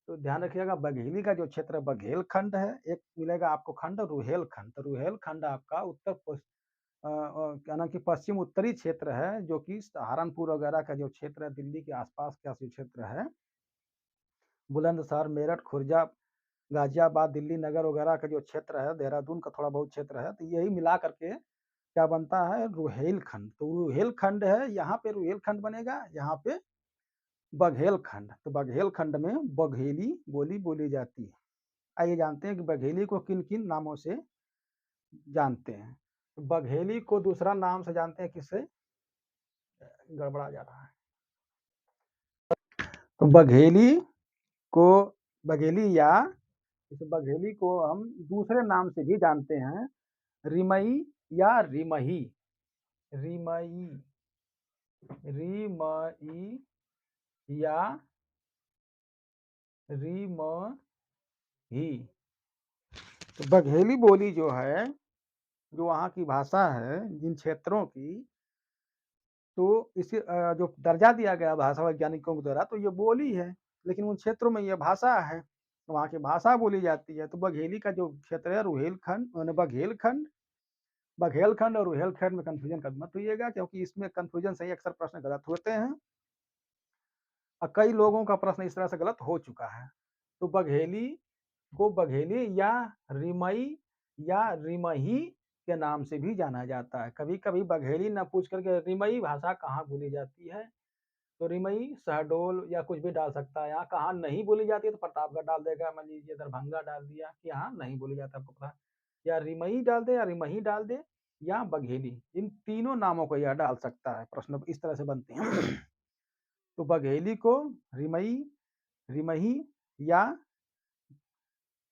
तो ध्यान रखिएगा, बघेली का जो क्षेत्र है बघेल खंड है। एक मिलेगा आपको खंड रुहेल खंड। तो रुहेल खंड आपका क्या नाम कि पश्चिम उत्तरी क्षेत्र है, जो कि सहारनपुर वगैरह का जो क्षेत्र है, दिल्ली के आसपास का जो क्षेत्र है, बुलंदशहर, मेरठ, खुर्जा, गाजियाबाद, दिल्ली नगर वगैरह का जो क्षेत्र है, देहरादून का थोड़ा बहुत क्षेत्र है, तो यही मिला करके क्या बनता है? रुहेलखंड। तो रुहेलखंड है, यहाँ पे रुहेलखंड बनेगा, यहाँ पे बघेलखंड। तो बघेलखंड में बघेली बोली बोली जाती है। आइए जानते हैं कि बघेली को किन-किन नामों से जानते हैं। तो बघेली को दूसरा नाम से जानते हैं किससे? गड़बड़ा जा रहा है। तो को बघेली या इस बघेली को हम दूसरे नाम से भी जानते हैं, रिमई या रिमही। रिमई, रिमई या रिमही। तो बघेली बोली जो है, जो वहाँ की भाषा है, जिन क्षेत्रों की, तो इसे जो दर्जा दिया गया भाषा वैज्ञानिकों के द्वारा, तो ये बोली है, लेकिन उन क्षेत्रों में ये भाषा है, तो वहाँ की भाषा बोली जाती है। तो बघेली का जो क्षेत्र है रुहेलखंड, माने बघेलखंड, बघेलखंड और रुहेलखंड में कन्फ्यूजन कर मत होइएगा, क्योंकि इसमें कन्फ्यूजन से ही अक्सर प्रश्न गलत होते हैं और कई लोगों का प्रश्न इस तरह से गलत हो चुका है। तो बघेली को बघेली या रिमई या रिमही के नाम से भी जाना जाता है। कभी-कभी बघेली ना पूछ करके रिमई भाषा कहाँ बोली जाती है, तो रिमई, शहडोल या कुछ भी डाल सकता है। यहाँ कहाँ नहीं बोली जाती है तो प्रतापगढ़ डाल देगा, मान लीजिए दरभंगा डाल दिया कि यहाँ नहीं बोली जाता, आपको पता है। या रिमई डाल दे या रिमही डाल दे या बघेली, इन तीनों नामों को यह डाल सकता है। प्रश्न इस तरह से बनते हैं। तो बघेली को रिमई, रिमही या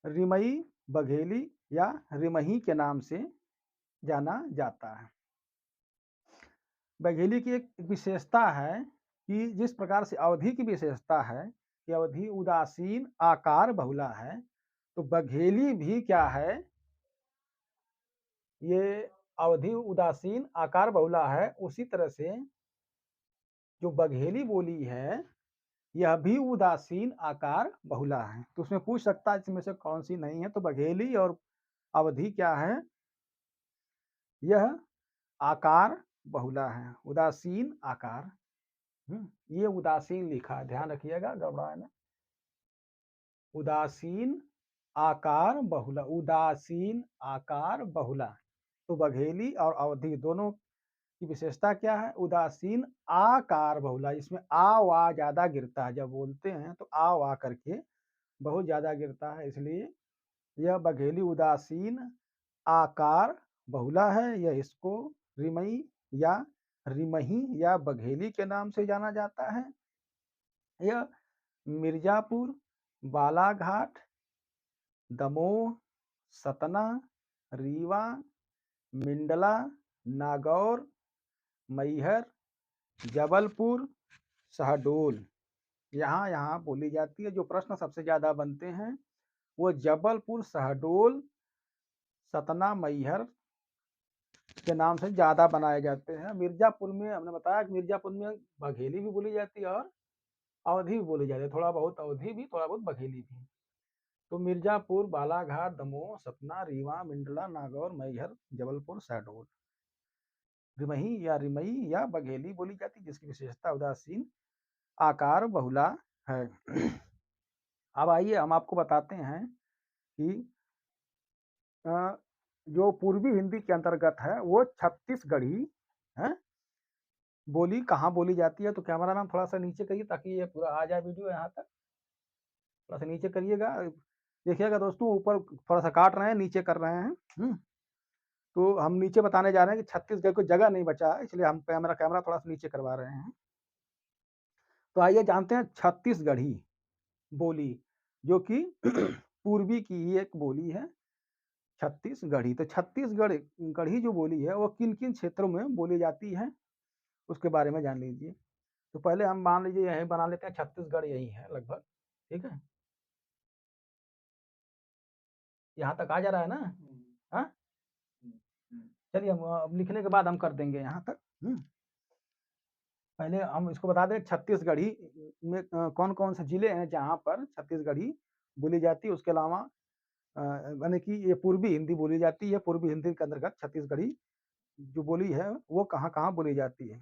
रिमई, बघेली या रिमही के नाम से जाना जाता है। बघेली की एक विशेषता है कि जिस प्रकार से अवधि की विशेषता है कि अवधि उदासीन आकार बहुला है, तो बघेली भी क्या है? ये अवधि उदासीन आकार बहुला है। उसी तरह से जो बघेली बोली है, यह भी उदासीन आकार बहुला है। तो उसमें पूछ सकता है इसमें से कौन सी नहीं है, तो बघेली और अवधि क्या है? यह आकार बहुला है, उदासीन आकार। ये उदासीन लिखा है, ध्यान रखिएगा गड़बड़ाए ना। उदासीन आकार बहुला, उदासीन आकार बहुला। तो बघेली और अवधि दोनों की विशेषता क्या है? उदासीन आकार बहुला। इसमें आ वा ज्यादा गिरता है, जब बोलते हैं तो आ वा करके बहुत ज्यादा गिरता है, इसलिए यह बघेली उदासीन आकार बहुला है। यह इसको रिमई या रिमही या बघेली के नाम से जाना जाता है। यह मिर्जापुर, बालाघाट, दमोह, सतना, रीवा, मिंडला, नागौर, मैहर, जबलपुर, शहडोल यहाँ यहाँ बोली जाती है। जो प्रश्न सबसे ज्यादा बनते हैं वो जबलपुर, शहडोल, सतना, मैहर के नाम से ज्यादा बनाए जाते हैं। मिर्जापुर में हमने बताया कि मिर्जापुर में बघेली भी बोली जाती है और अवधी भी बोली जाती है, थोड़ा बहुत अवधी भी, थोड़ा बहुत बघेली भी। तो मिर्जापुर, बालाघाट, दमोह, सतना, रीवा, मिंडला, नागौर, मैहर, जबलपुर, शहडोल रिमही या रिमई या बघेली बोली जाती है, जिसकी विशेषता उदासीन आकार बहुला है। अब आइए हम आपको बताते हैं कि जो पूर्वी हिंदी के अंतर्गत है वो छत्तीसगढ़ी है बोली कहाँ बोली जाती है। तो कैमरा मैन थोड़ा सा नीचे करिए ताकि ये पूरा आ जाए वीडियो यहाँ तक। थोड़ा सा नीचे करिएगा, देखिएगा दोस्तों, ऊपर थोड़ा सा काट रहे हैं, नीचे कर रहे हैं। तो हम नीचे बताने जा रहे हैं कि छत्तीसगढ़ को जगह नहीं बचा, इसलिए हम कैमरा थोड़ा सा नीचे करवा रहे हैं। तो आइए जानते हैं छत्तीसगढ़ी बोली, जो कि पूर्वी की ही एक बोली है, छत्तीसगढ़ी। तो छत्तीसगढ़ गढ़ी जो बोली है वो किन किन क्षेत्रों में बोली जाती है उसके बारे में जान लीजिए। तो पहले हम मान लीजिए यही बना लेते हैं, छत्तीसगढ़ यही है लगभग, ठीक है। यहाँ तक आ जा रहा है ना? हाँ, चलिए हम अब लिखने के बाद हम कर देंगे यहाँ तक। पहले हम इसको बता दें, छत्तीसगढ़ी में कौन कौन से जिले हैं जहाँ पर छत्तीसगढ़ी बोली जाती है। उसके अलावा यानी कि ये पूर्वी हिंदी बोली जाती है, पूर्वी हिंदी के अंतर्गत छत्तीसगढ़ी जो बोली है वो कहाँ कहाँ बोली जाती है।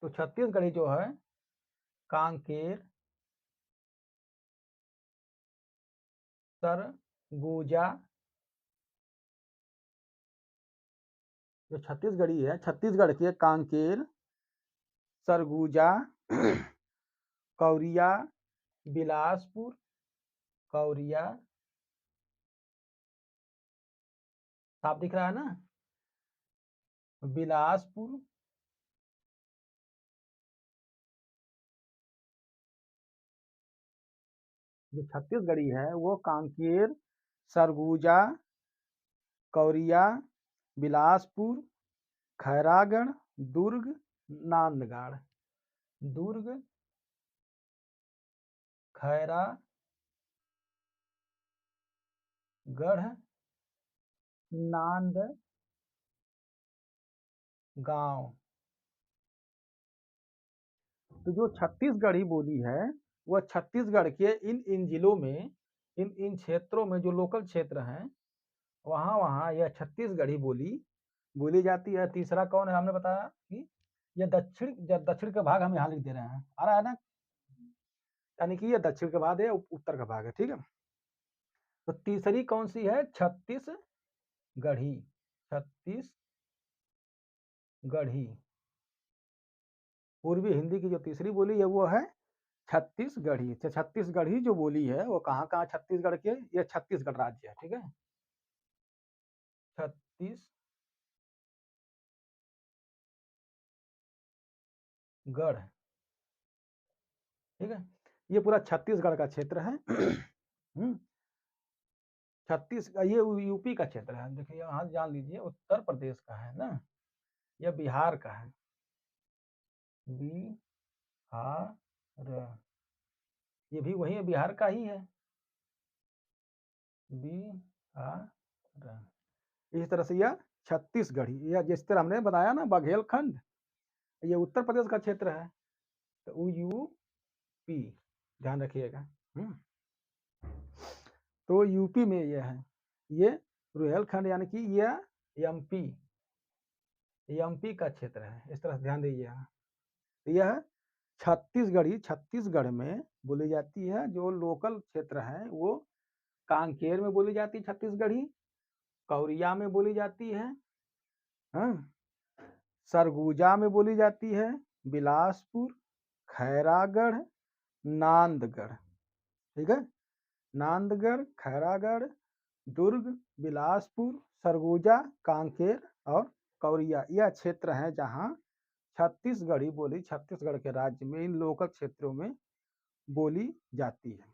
तो छत्तीसगढ़ी जो है कांकेर, सरगुजा, जो छत्तीसगढ़ी है छत्तीसगढ़ के कांकेर, सरगुजा, कौरिया, बिलासपुर, कौरिया, साफ दिख रहा है ना? बिलासपुर, जो छत्तीसगढ़ी है वो कांकेर, सरगुजा, कौरिया, बिलासपुर, खैरागढ़, दुर्ग, नांदगाड़, दुर्ग, खैरागढ़, नांदगांव। तो जो छत्तीसगढ़ी बोली है वह छत्तीसगढ़ के इन इन जिलों में, इन इन क्षेत्रों में, जो लोकल क्षेत्र हैं वहाँ वहाँ यह छत्तीसगढ़ी बोली बोली जाती है। तीसरा कौन है, हमने बताया कि यह दक्षिण का भाग हम यहाँ लिख दे रहे हैं, आ रहा है ना? यानी कि ये दक्षिण का भाग है, उत्तर का भाग है, ठीक है। तो तीसरी कौन सी है? छत्तीसगढ़ी, छत्तीसगढ़ी। पूर्वी हिंदी की जो तीसरी बोली है वो है छत्तीसगढ़ी। तो छत्तीसगढ़ी जो बोली है वो कहाँ कहाँ छत्तीसगढ़ के, ये छत्तीसगढ़ राज्य है, ठीक है, छत्तीसगढ़, ठीक है। ये पूरा छत्तीसगढ़ का क्षेत्र है। छत्तीस ये यूपी का क्षेत्र है। देखिए यहाँ जान लीजिए उत्तर प्रदेश का है ना, यह बिहार का है, बिहार, ये भी वही है, बिहार का ही है, बिहार। इस तरह से यह छत्तीसगढ़ी, या जिस तरह हमने बताया ना बघेलखंड, ये उत्तर प्रदेश का क्षेत्र है, तो यूपी, ध्यान रखिएगा। तो यूपी में यह है, ये रुहेलखंड यानी कि यह एमपी, एमपी का क्षेत्र है, इस तरह से ध्यान दीजिए। यह छत्तीसगढ़ी छत्तीसगढ़ में बोली जाती है। जो लोकल क्षेत्र है वो कांकेर में बोली जाती है छत्तीसगढ़ी, कौरिया में बोली जाती है, सरगुजा में बोली जाती है, बिलासपुर, खैरागढ़, नांदगढ़, ठीक है, नांदगढ़, खैरागढ़, दुर्ग, बिलासपुर, सरगुजा, कांकेर और कौरिया यह क्षेत्र है जहाँ छत्तीसगढ़ी बोली छत्तीसगढ़ के राज्य में इन लोकल क्षेत्रों में बोली जाती है।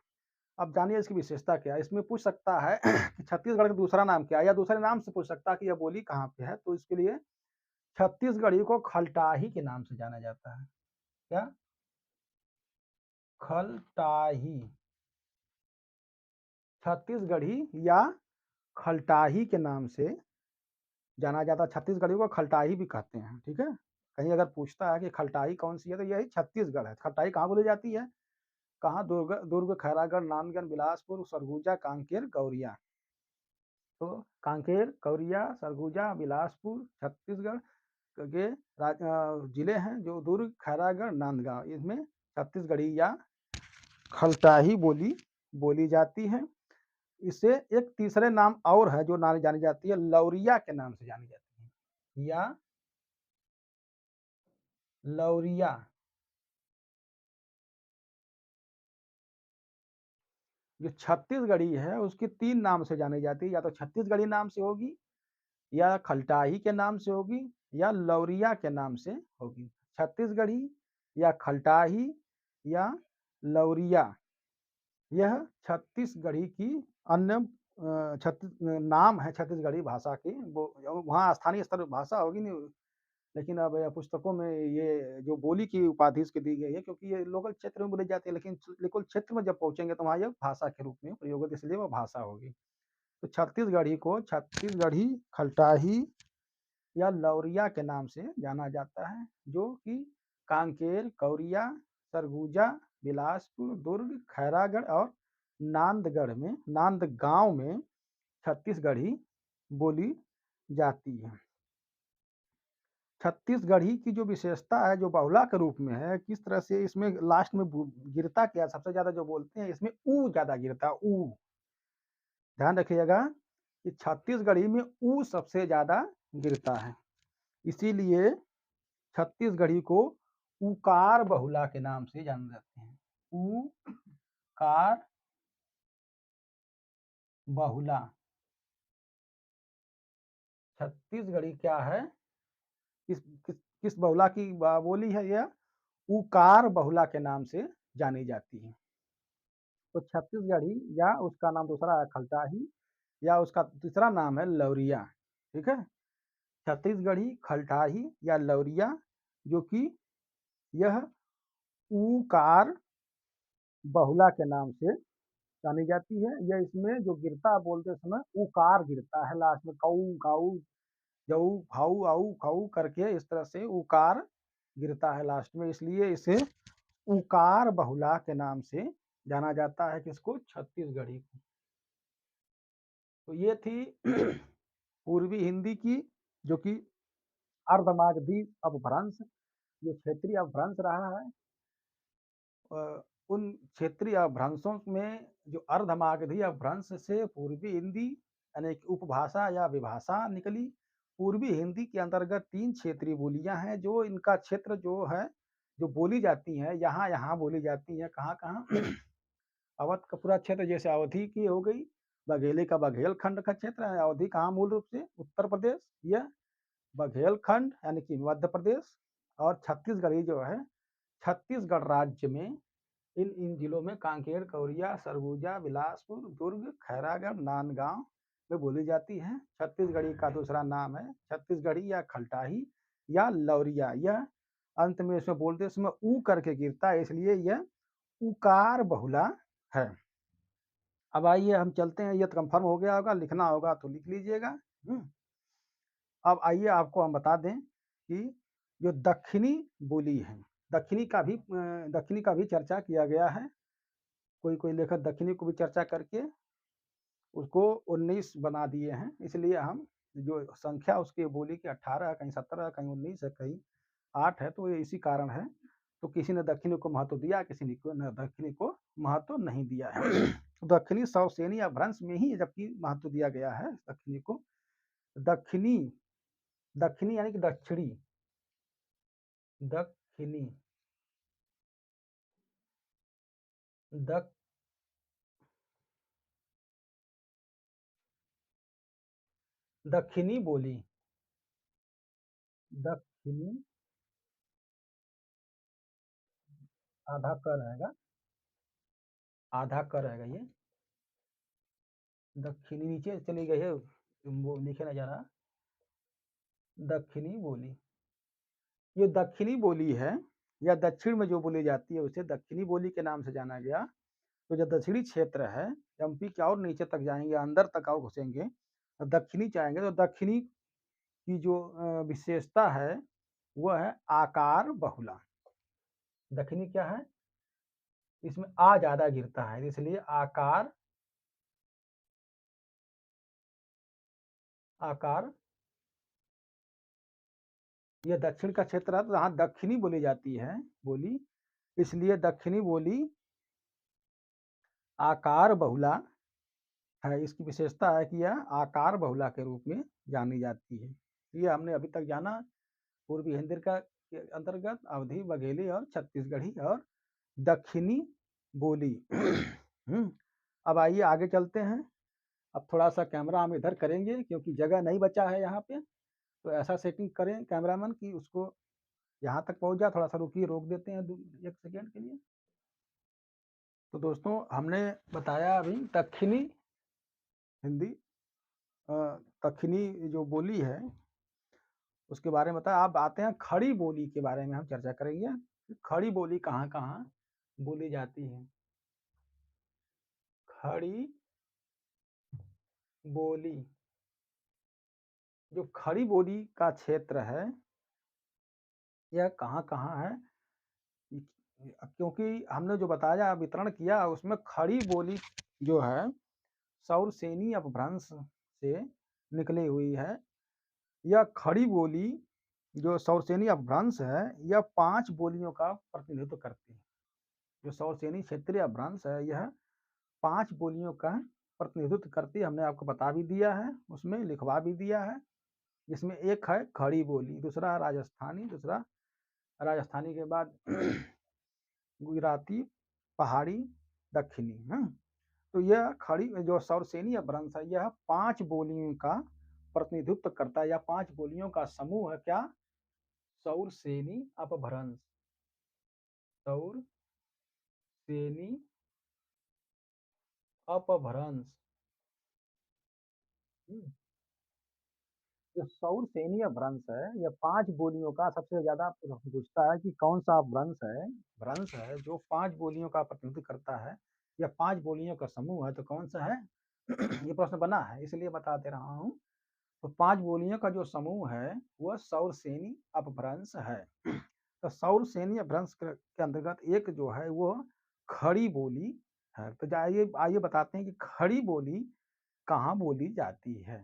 अब जानिए इसकी विशेषता क्या है? इसमें पूछ सकता है कि छत्तीसगढ़ का दूसरा नाम क्या है, या दूसरे नाम से पूछ सकता है कि यह बोली कहाँ पे है, तो इसके लिए छत्तीसगढ़ी को खलटाही के नाम से जाना जाता है। क्या? खलटाही। छत्तीसगढ़ी या खलटाही के नाम से जाना जाता है। छत्तीसगढ़ी को खलटाही भी कहते हैं, ठीक है? कहीं अगर पूछता है कि खलटाही कौन सी है, तो यही छत्तीसगढ़ है। खलटाही कहाँ बोली जाती है? कहाँ? दुर्ग दुर्ग, खैरागढ़, नांदगढ़, बिलासपुर, सरगुजा, कांकेर, गौरिया। तो कांकेर, गौरिया, सरगुजा, बिलासपुर छत्तीसगढ़ के जिले हैं, जो दुर्ग, खैरागढ़, नांदगांव, इसमें छत्तीसगढ़ी या खलटाही बोली बोली जाती है। इससे एक तीसरे नाम और है जो नाम जानी जाती है, लौरिया के नाम से जानी जाती है, या लौरिया। जो छत्तीसगढ़ी है उसकी 3 नाम से जानी जाती है, या तो छत्तीसगढ़ी नाम से होगी, या खलटाही के नाम से होगी, या लौरिया के नाम से होगी। छत्तीसगढ़ी या खलटाही या लौरिया, यह छत्तीसगढ़ी की अन्य नाम है छत्तीसगढ़ी भाषा की। वो वहाँ स्थानीय स्तर भाषा होगी नहीं, लेकिन अब पुस्तकों में ये जो बोली की उपाधि इसको दी गई है, क्योंकि ये लोकल क्षेत्र में बोली जाती है, लेकिन लोकल क्षेत्र में जब पहुँचेंगे तो वहाँ ये भाषा के रूप में प्रयोग होती है, इसलिए वो भाषा होगी। तो छत्तीसगढ़ी को छत्तीसगढ़ी, खलटाही या लौरिया के नाम से जाना जाता है, जो कि कांकेर, कौरिया, सरगुजा, बिलासपुर, दुर्ग, खैरागढ़ और नांदगांव में छत्तीसगढ़ी बोली जाती है। छत्तीसगढ़ी की जो विशेषता है, जो बहुला के रूप में है, किस तरह से इसमें लास्ट में गिरता क्या सबसे ज्यादा जो बोलते हैं, इसमें ऊ ज्यादा गिरता है, ऊ। ध्यान रखिएगा कि छत्तीसगढ़ी में ऊ सबसे ज्यादा गिरता है, इसीलिए छत्तीसगढ़ी को उकार बहुला के नाम से जाने जाते हैं। उकार बहुला। छत्तीसगढ़ी क्या है? किस किस किस बहुला की बोली है यह? उकार बहुला के नाम से जानी जाती है। तो छत्तीसगढ़ी या उसका नाम दूसरा है खलटाही, या उसका तीसरा नाम है लौरिया, ठीक है? छत्तीसगढ़ी, खलटाही या लौरिया, जो कि यह ऊकार बहुला के नाम से जानी जाती है। यह इसमें जो गिरता बोलते समय उकार गिरता है लास्ट में, कऊ गाऊ जऊ भाऊ आऊ खाऊ करके इस तरह से उकार गिरता है लास्ट में, इसलिए इसे उकार बहुला के नाम से जाना जाता है। किसको? छत्तीसगढ़ी को। तो ये थी पूर्वी हिंदी की, जो कि अर्धमागधी अपभ्रंश, जो क्षेत्रीय अपभ्रंश रहा है। उन क्षेत्रीय अपभ्रंशों में जो अर्धमागधी अपभ्रंश से पूर्वी हिंदी यानी उपभाषा या विभाषा निकली। पूर्वी हिंदी के अंतर्गत 3 क्षेत्रीय बोलियां हैं, जो इनका क्षेत्र जो है, जो बोली जाती हैं, यहाँ यहाँ बोली जाती हैं। कहाँ कहाँ? अवध का पूरा क्षेत्र, जैसे अवधी की हो गई, बघेली का बघेलखंड का क्षेत्र है। अवधी कहाँ मूल रूप से? उत्तर प्रदेश। यह बघेलखंड यानी कि मध्य प्रदेश। और छत्तीसगढ़ी जो है छत्तीसगढ़ राज्य में इन जिलों में कांकेर, कौरिया, सरगुजा, बिलासपुर, दुर्ग, खैरागढ़, नांदगांव में बोली जाती है। छत्तीसगढ़ी का दूसरा नाम है छत्तीसगढ़ी या खलटाही या लौरिया। यह अंत में इसमें बोलते समय ऊ करके गिरता है, इसलिए यह उकार बहुला है। अब आइए हम चलते हैं, ये तो कंफर्म हो गया होगा, लिखना होगा तो लिख लीजिएगा। अब आइए आपको हम बता दें कि जो दक्षिणी बोली है, दक्षिणी का भी चर्चा किया गया है। कोई कोई लेखक दक्षिणी को भी चर्चा करके उसको 19 बना दिए हैं, इसलिए हम जो संख्या उसकी बोली की 18 है, कहीं 17 है, कहीं 19 है, कहीं 8 है, तो ये इसी कारण है। तो किसी ने दक्षिणी को महत्व दिया, किसी ने दक्षिणी को महत्व नहीं दिया है। दक्षिणी सौसेनी या भ्रंश में ही जबकि महत्व दिया गया है दक्षिणी को। दक्षिणी, दक्षिणी यानी कि दक्षिणी, दक्षिणी, दक दक्षिणी बोली, दक्षिणी, आधा क रहेगा, आधा क रहेगा ये। दक्षिणी नीचे चली गई है, वो लिखे ना जा रहा। दक्षिणी बोली, ये दक्षिणी बोली है या दक्षिण में जो बोली जाती है उसे दक्षिणी बोली के नाम से जाना गया। तो जो दक्षिणी क्षेत्र है, एमपी के और नीचे तक जाएंगे, अंदर तक और घुसेंगे, तो दक्षिणी चाहेंगे तो दक्षिणी की जो विशेषता है वह है आकार बहुला। दक्षिणी क्या है, इसमें आ ज्यादा गिरता है, इसलिए आकार, आकार, यह दक्षिण का क्षेत्र है तो यहाँ दक्षिणी बोली जाती है बोली, इसलिए दक्षिणी बोली आकार बहुला है। इसकी विशेषता है कि यह आकार बहुला के रूप में जानी जाती है। ये हमने अभी तक जाना पूर्वी हिंदी का के अंतर्गत अवधी, बघेली और छत्तीसगढ़ी और दक्षिणी बोली। अब आइए आगे चलते हैं। अब थोड़ा सा कैमरा हम इधर करेंगे क्योंकि जगह नहीं बचा है यहाँ पे, तो ऐसा सेटिंग करें कैमरामैन कि उसको यहाँ तक पहुँच जाए। थोड़ा सा रुकिए, रोक देते हैं 1 सेकेंड के लिए। तो दोस्तों हमने बताया अभी दक्षिणी हिंदी, दक्षिणी जो बोली है उसके बारे में बताया। अब आते हैं खड़ी बोली के बारे में हम चर्चा करेंगे। खड़ी बोली कहाँ कहाँ बोली जाती है। खड़ी बोली, जो खड़ी बोली का क्षेत्र है यह कहाँ कहाँ है, क्योंकि हमने जो बताया वितरण किया उसमें खड़ी बोली जो है सौरसेनी अपभ्रंश से निकली हुई है। यह खड़ी बोली जो सौरसेनी अपभ्रंश है यह 5 बोलियों का प्रतिनिधित्व करती है। जो सौरसेनी क्षेत्रीय अपभ्रंश है यह 5 बोलियों का प्रतिनिधित्व करती है। हमने आपको बता भी दिया है, उसमें लिखवा भी दिया है, जिसमें एक है खड़ी बोली, दूसरा राजस्थानी, दूसरा राजस्थानी के बाद गुजराती, पहाड़ी, दक्षिणी। तो यह खड़ी जो सौरसेनी अपभ्रंश है यह 5 बोलियों का प्रतिनिधित्व करता है, या 5 बोलियों का समूह है। क्या, सौरसेनी अपभ्रंश, सौरसेनी अपभ्रंश। जो सौरसेनी अपभ्रंश है यह 5 बोलियों का, सबसे ज्यादा पूछता है कि कौन सा भ्रंश है जो 5 बोलियों का प्रतिनिधित्व करता है, या 5 बोलियों का समूह है, तो कौन सा है। ये प्रश्न बना है इसलिए बता दे रहा हूँ। तो 5 बोलियों का जो समूह है वह सौरसेनी अपभ्रंश है। तो सौरसेनी अपभ्रंश के अंतर्गत एक जो है वो खड़ी बोली है। तो आइए आइए बताते हैं कि खड़ी बोली कहाँ बोली जाती है।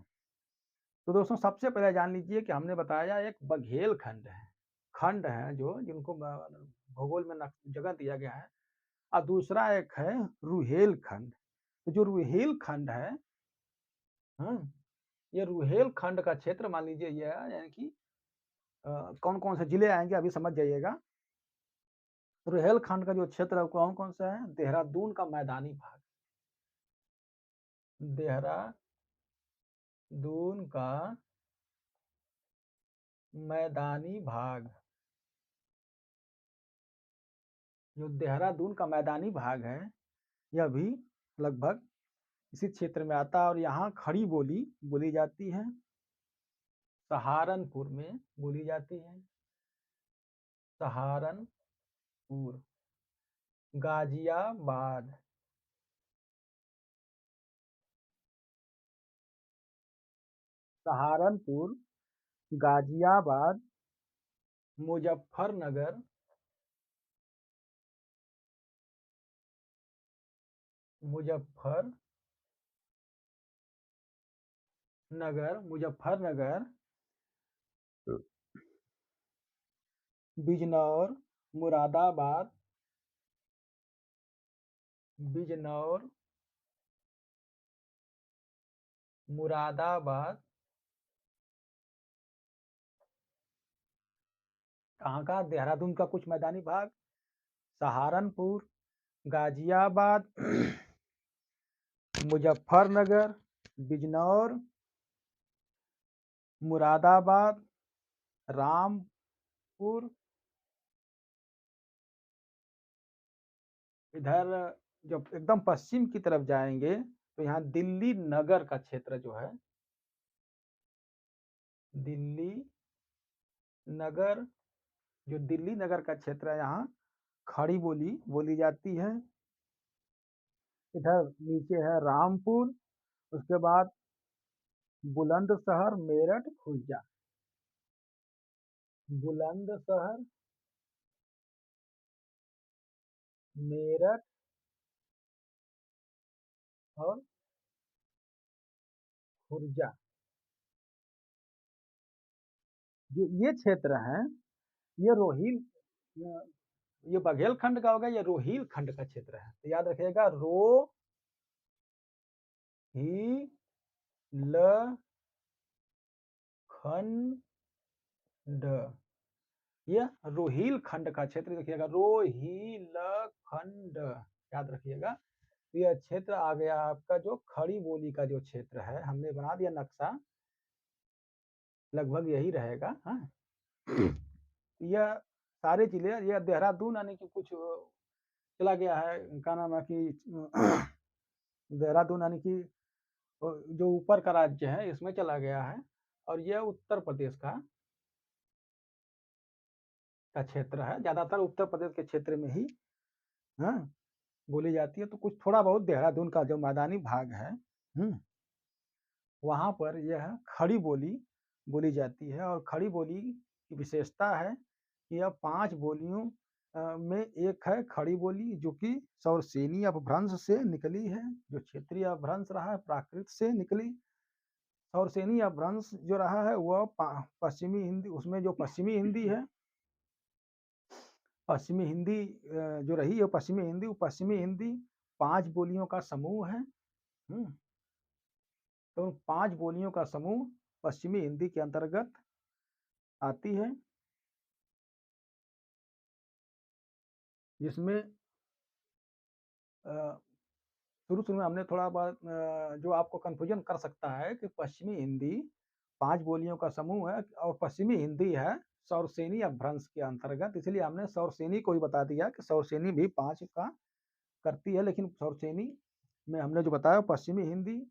तो दोस्तों सबसे पहले जान लीजिए कि हमने बताया एक बघेल खंड है जो जिनको भूगोल में जगह दिया गया है, और दूसरा एक है रुहेल खंड। तो जो रुहेल खंड है, ये रुहेल खंड का क्षेत्र मान लीजिए ये है, यानी कि कौन कौन से जिले आएंगे अभी समझ जाइएगा। रुहेल खंड का जो क्षेत्र कौन कौन सा है, देहरादून का मैदानी भाग, देहरादून का मैदानी भाग, जो देहरादून का मैदानी भाग है यह भी लगभग इसी क्षेत्र में आता है, और यहाँ खड़ी बोली बोली जाती है। सहारनपुर में बोली जाती है, सहारनपुर, गाजियाबाद, सहारनपुर, गाजियाबाद, मुजफ्फरनगर, मुजफ्फरनगर, बिजनौर, मुरादाबाद, बिजनौर, मुरादाबाद, कहाँ का, देहरादून का कुछ मैदानी भाग, सहारनपुर, गाजियाबाद, मुजफ्फरनगर, बिजनौर, मुरादाबाद रामपुर, इधर जब एकदम पश्चिम की तरफ जाएँगे, तो यहाँ दिल्ली नगर का क्षेत्र जो है, दिल्ली नगर, जो दिल्ली नगर का क्षेत्र है, यहाँ खड़ी बोली बोली जाती है। इधर नीचे है रामपुर, उसके बाद बुलंदशहर, मेरठ, खुर्जा। बुलंदशहर, मेरठ और खुर्जा, जो ये क्षेत्र हैं, ये रोहिल ये बघेलखंड का होगा, ये रोहिल खंड का क्षेत्र है। तो याद रखिएगा, रो ही ल खंड, ये रोहिल खंड का क्षेत्र देखिएगा, रोहिल खंड, याद रखिएगा। यह क्षेत्र आ गया आपका जो खड़ी बोली का जो क्षेत्र है, हमने बना दिया नक्शा, लगभग यही रहेगा। हाँ, यह सारे जिले, यह देहरादून यानी कि कुछ चला गया है, क्या नाम है कि देहरादून यानी कि जो ऊपर का राज्य है इसमें चला गया है, और यह उत्तर प्रदेश का क्षेत्र है। ज्यादातर उत्तर प्रदेश के क्षेत्र में ही, हाँ, बोली जाती है। तो कुछ थोड़ा बहुत देहरादून का जो मैदानी भाग है, वहाँ पर यह खड़ी बोली बोली जाती है। और खड़ी बोली की विशेषता है कि यह 5 बोलियों में एक है खड़ी बोली, जो कि सौरसेनी अपभ्रंश से निकली है, जो क्षेत्रीय अपभ्रंश रहा है, प्राकृत से निकली। सौरसेनी अपभ्रंश जो रहा है वह पश्चिमी हिंदी, उसमें जो पश्चिमी हिंदी है, पश्चिमी हिंदी जो रही है पश्चिमी हिंदी, वो पश्चिमी हिंदी 5 बोलियों का समूह है। तो 5 बोलियों का समूह पश्चिमी हिंदी के अंतर्गत आती है, जिसमें शुरू में हमने थोड़ा बहुत जो आपको कंफ्यूजन कर सकता है कि पश्चिमी हिंदी 5 बोलियों का समूह है, और पश्चिमी हिंदी है सौरसेनी अपभ्रंश के अंतर्गत, इसलिए हमने सौरसेनी को ही बता दिया कि सौरसेनी भी 5 का करती है। लेकिन सौरसेनी में हमने जो बताया, पश्चिमी हिंदी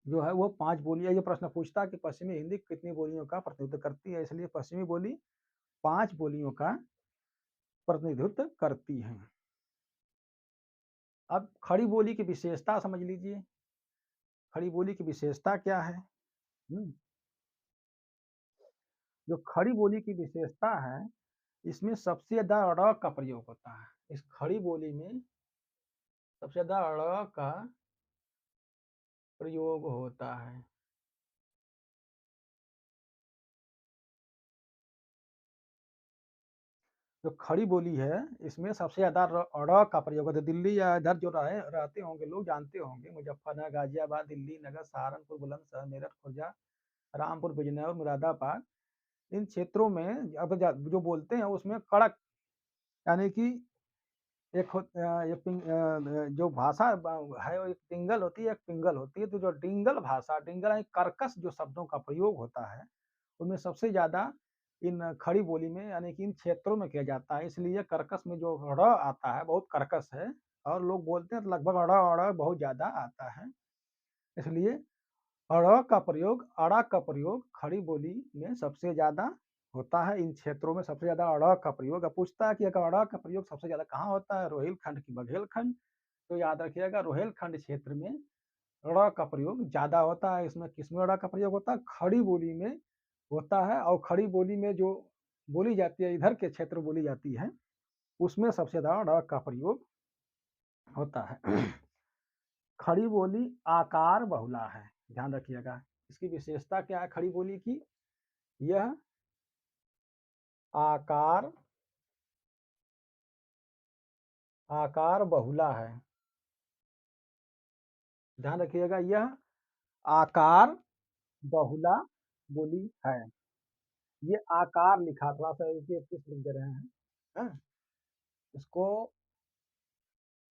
जो है वो 5 बोलियां, ये प्रश्न पूछता कि पश्चिमी हिंदी कितनी बोलियों का प्रतिनिधित्व करती है, इसलिए पश्चिमी बोली 5 बोलियों का प्रतिनिधित्व करती है। अब खड़ी बोली की विशेषता समझ लीजिए, खड़ी बोली की विशेषता क्या है। जो खड़ी बोली की विशेषता है, इसमें सबसे ज्यादा ड़ का प्रयोग होता है। इस खड़ी बोली में सबसे ज्यादा ड़ का प्रयोग होता है। जो खड़ी बोली है, इसमें सबसे ज्यादा ड़ का प्रयोग होता है। दिल्ली या इधर जो रहते होंगे लोग जानते होंगे, मुजफ्फरनगर, गाजियाबाद, दिल्ली नगर, सहारनपुर, बुलंदशहर, मेरठ, खुर्जा, रामपुर, बिजनौर, मुरादाबाद, इन क्षेत्रों में अब जो बोलते हैं उसमें कड़क, यानी कि एक जो भाषा है वो एक टिंगल होती है, एक पिंगल होती है। तो जो डिंगल भाषा, डिंगल यानी कर्कश जो शब्दों का प्रयोग होता है, उनमें सबसे ज्यादा इन खड़ी बोली में यानी कि इन क्षेत्रों में किया जाता है। इसलिए कर्कश में जो ड़ आता है बहुत कर्कश है, और लोग बोलते हैं तो लगभग अड़ बहुत ज्यादा आता है। इसलिए अड़ का प्रयोग, अड़ा का प्रयोग खड़ी बोली में सबसे ज्यादा होता है। इन क्षेत्रों में सबसे ज्यादा अड़ का प्रयोग। अब पूछता है कि अड़ का प्रयोग सबसे ज्यादा कहाँ होता है, रोहिलखंड की बघेलखंड। तो याद रखिएगा, रोहिलखंड क्षेत्र में अड़ का प्रयोग ज्यादा होता है। इसमें किसमें अड़ का प्रयोग होता है, खड़ी बोली में होता है। और खड़ी बोली में जो बोली जाती है, इधर के क्षेत्र बोली जाती है, उसमें सबसे ज्यादा अड़ का प्रयोग होता है। खड़ी बोली आकार बहुला है, ध्यान रखिएगा। इसकी विशेषता क्या है खड़ी बोली की, यह आकार आकार बहुला है। ध्यान रखिएगा, यह आकार बहुला बोली है। ये आकार लिखा, थोड़ा सा किस लिख दे रहे हैं, है? इसको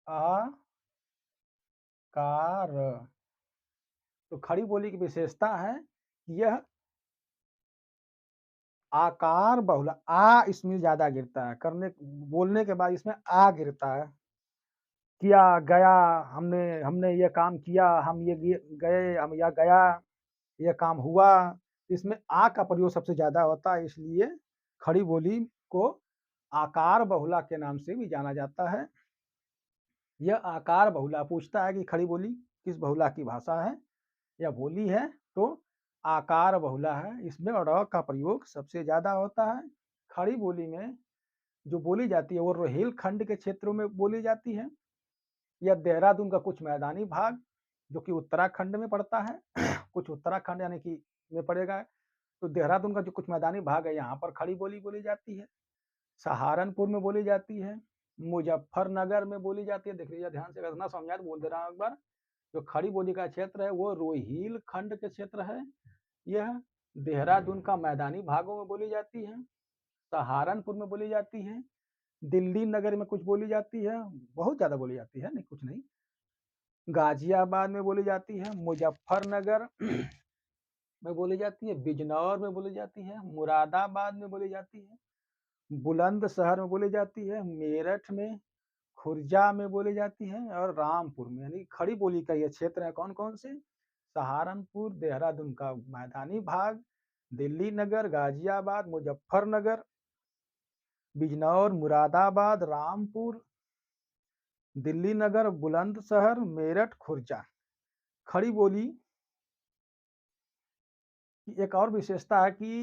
आकार, तो खड़ी बोली की विशेषता है, यह आकार बहुला आ इसमें ज़्यादा गिरता है, बोलने के बाद इसमें आ गिरता है। किया, गया, हमने हमने ये काम किया, हम ये गए, हम या गया, ये काम हुआ। इसमें आ का प्रयोग सबसे ज़्यादा होता है, इसलिए खड़ी बोली को आकार बहुला के नाम से भी जाना जाता है। यह आकार बहुला पूछता है कि खड़ी बोली किस बहुला की भाषा है या बोली है, तो आकार बहुला है। इसमें र का प्रयोग सबसे ज़्यादा होता है। खड़ी बोली में जो बोली जाती है वो रोहिलखंड के क्षेत्रों में बोली जाती है या देहरादून का कुछ मैदानी भाग जो कि उत्तराखंड में पड़ता है कुछ उत्तराखंड यानी कि में पड़ेगा, तो देहरादून का जो कुछ मैदानी भाग है यहाँ पर खड़ी बोली बोली जाती है। सहारनपुर में बोली जाती है, मुजफ्फरनगर में बोली जाती है। देख लीजिए ध्यान से, अगर ना समझा तो बोल दे रहा हूँ एक बार। जो खड़ी बोली का क्षेत्र है वो रोहिलखंड के क्षेत्र है। यह देहरादून का मैदानी भागों में बोली जाती है, सहारनपुर में बोली जाती है, दिल्ली नगर में कुछ बोली जाती है, बहुत ज़्यादा बोली जाती है, नहीं कुछ नहीं। गाजियाबाद में बोली जाती है, मुजफ्फरनगर में बोली जाती है, बिजनौर में बोली जाती है, मुरादाबाद में बोली जाती है, बुलंदशहर में बोली जाती है, मेरठ में, खुर्जा में बोली जाती है और रामपुर में। यानी खड़ी बोली का ये क्षेत्र है कौन-कौन से? सहारनपुर, देहरादून का मैदानी भाग, दिल्ली नगर, गाजियाबाद, मुजफ्फरनगर, बिजनौर, मुरादाबाद, रामपुर, दिल्ली नगर, बुलंदशहर, मेरठ, खुर्जा। खड़ी बोली की एक और विशेषता है कि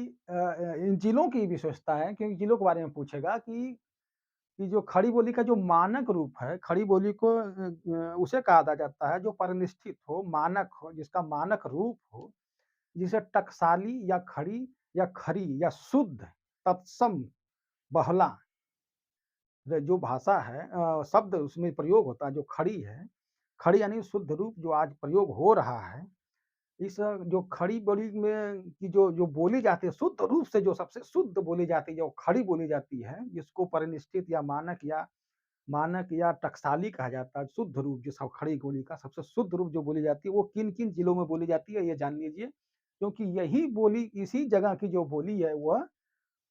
इन जिलों की विशेषता है, क्योंकि जिलों के बारे में पूछेगा कि जो खड़ी बोली का जो मानक रूप है, खड़ी बोली को उसे कहा जाता है जो परिनिष्ठित हो, मानक हो, जिसका मानक रूप हो, जिसे टकसाली या खड़ी या खरी या शुद्ध, तत्सम, बहुला जो भाषा है, शब्द उसमें प्रयोग होता है जो खड़ी है, खड़ी यानी शुद्ध रूप जो आज प्रयोग हो रहा है। इस जो खड़ी बोली में की जो जो बोली जाती है, शुद्ध रूप से जो सबसे शुद्ध बोली जाती है, जो खड़ी बोली जाती है, जिसको परिनिष्ठित या मानक या टकसाली कहा जाता है, शुद्ध रूप जिसका खड़ी बोली का सबसे शुद्ध रूप जो बोली जाती है, वो किन-किन जिलों में बोली जाती है, ये जान लीजिए। क्योंकि यही बोली इसी जगह की जो बोली है, वह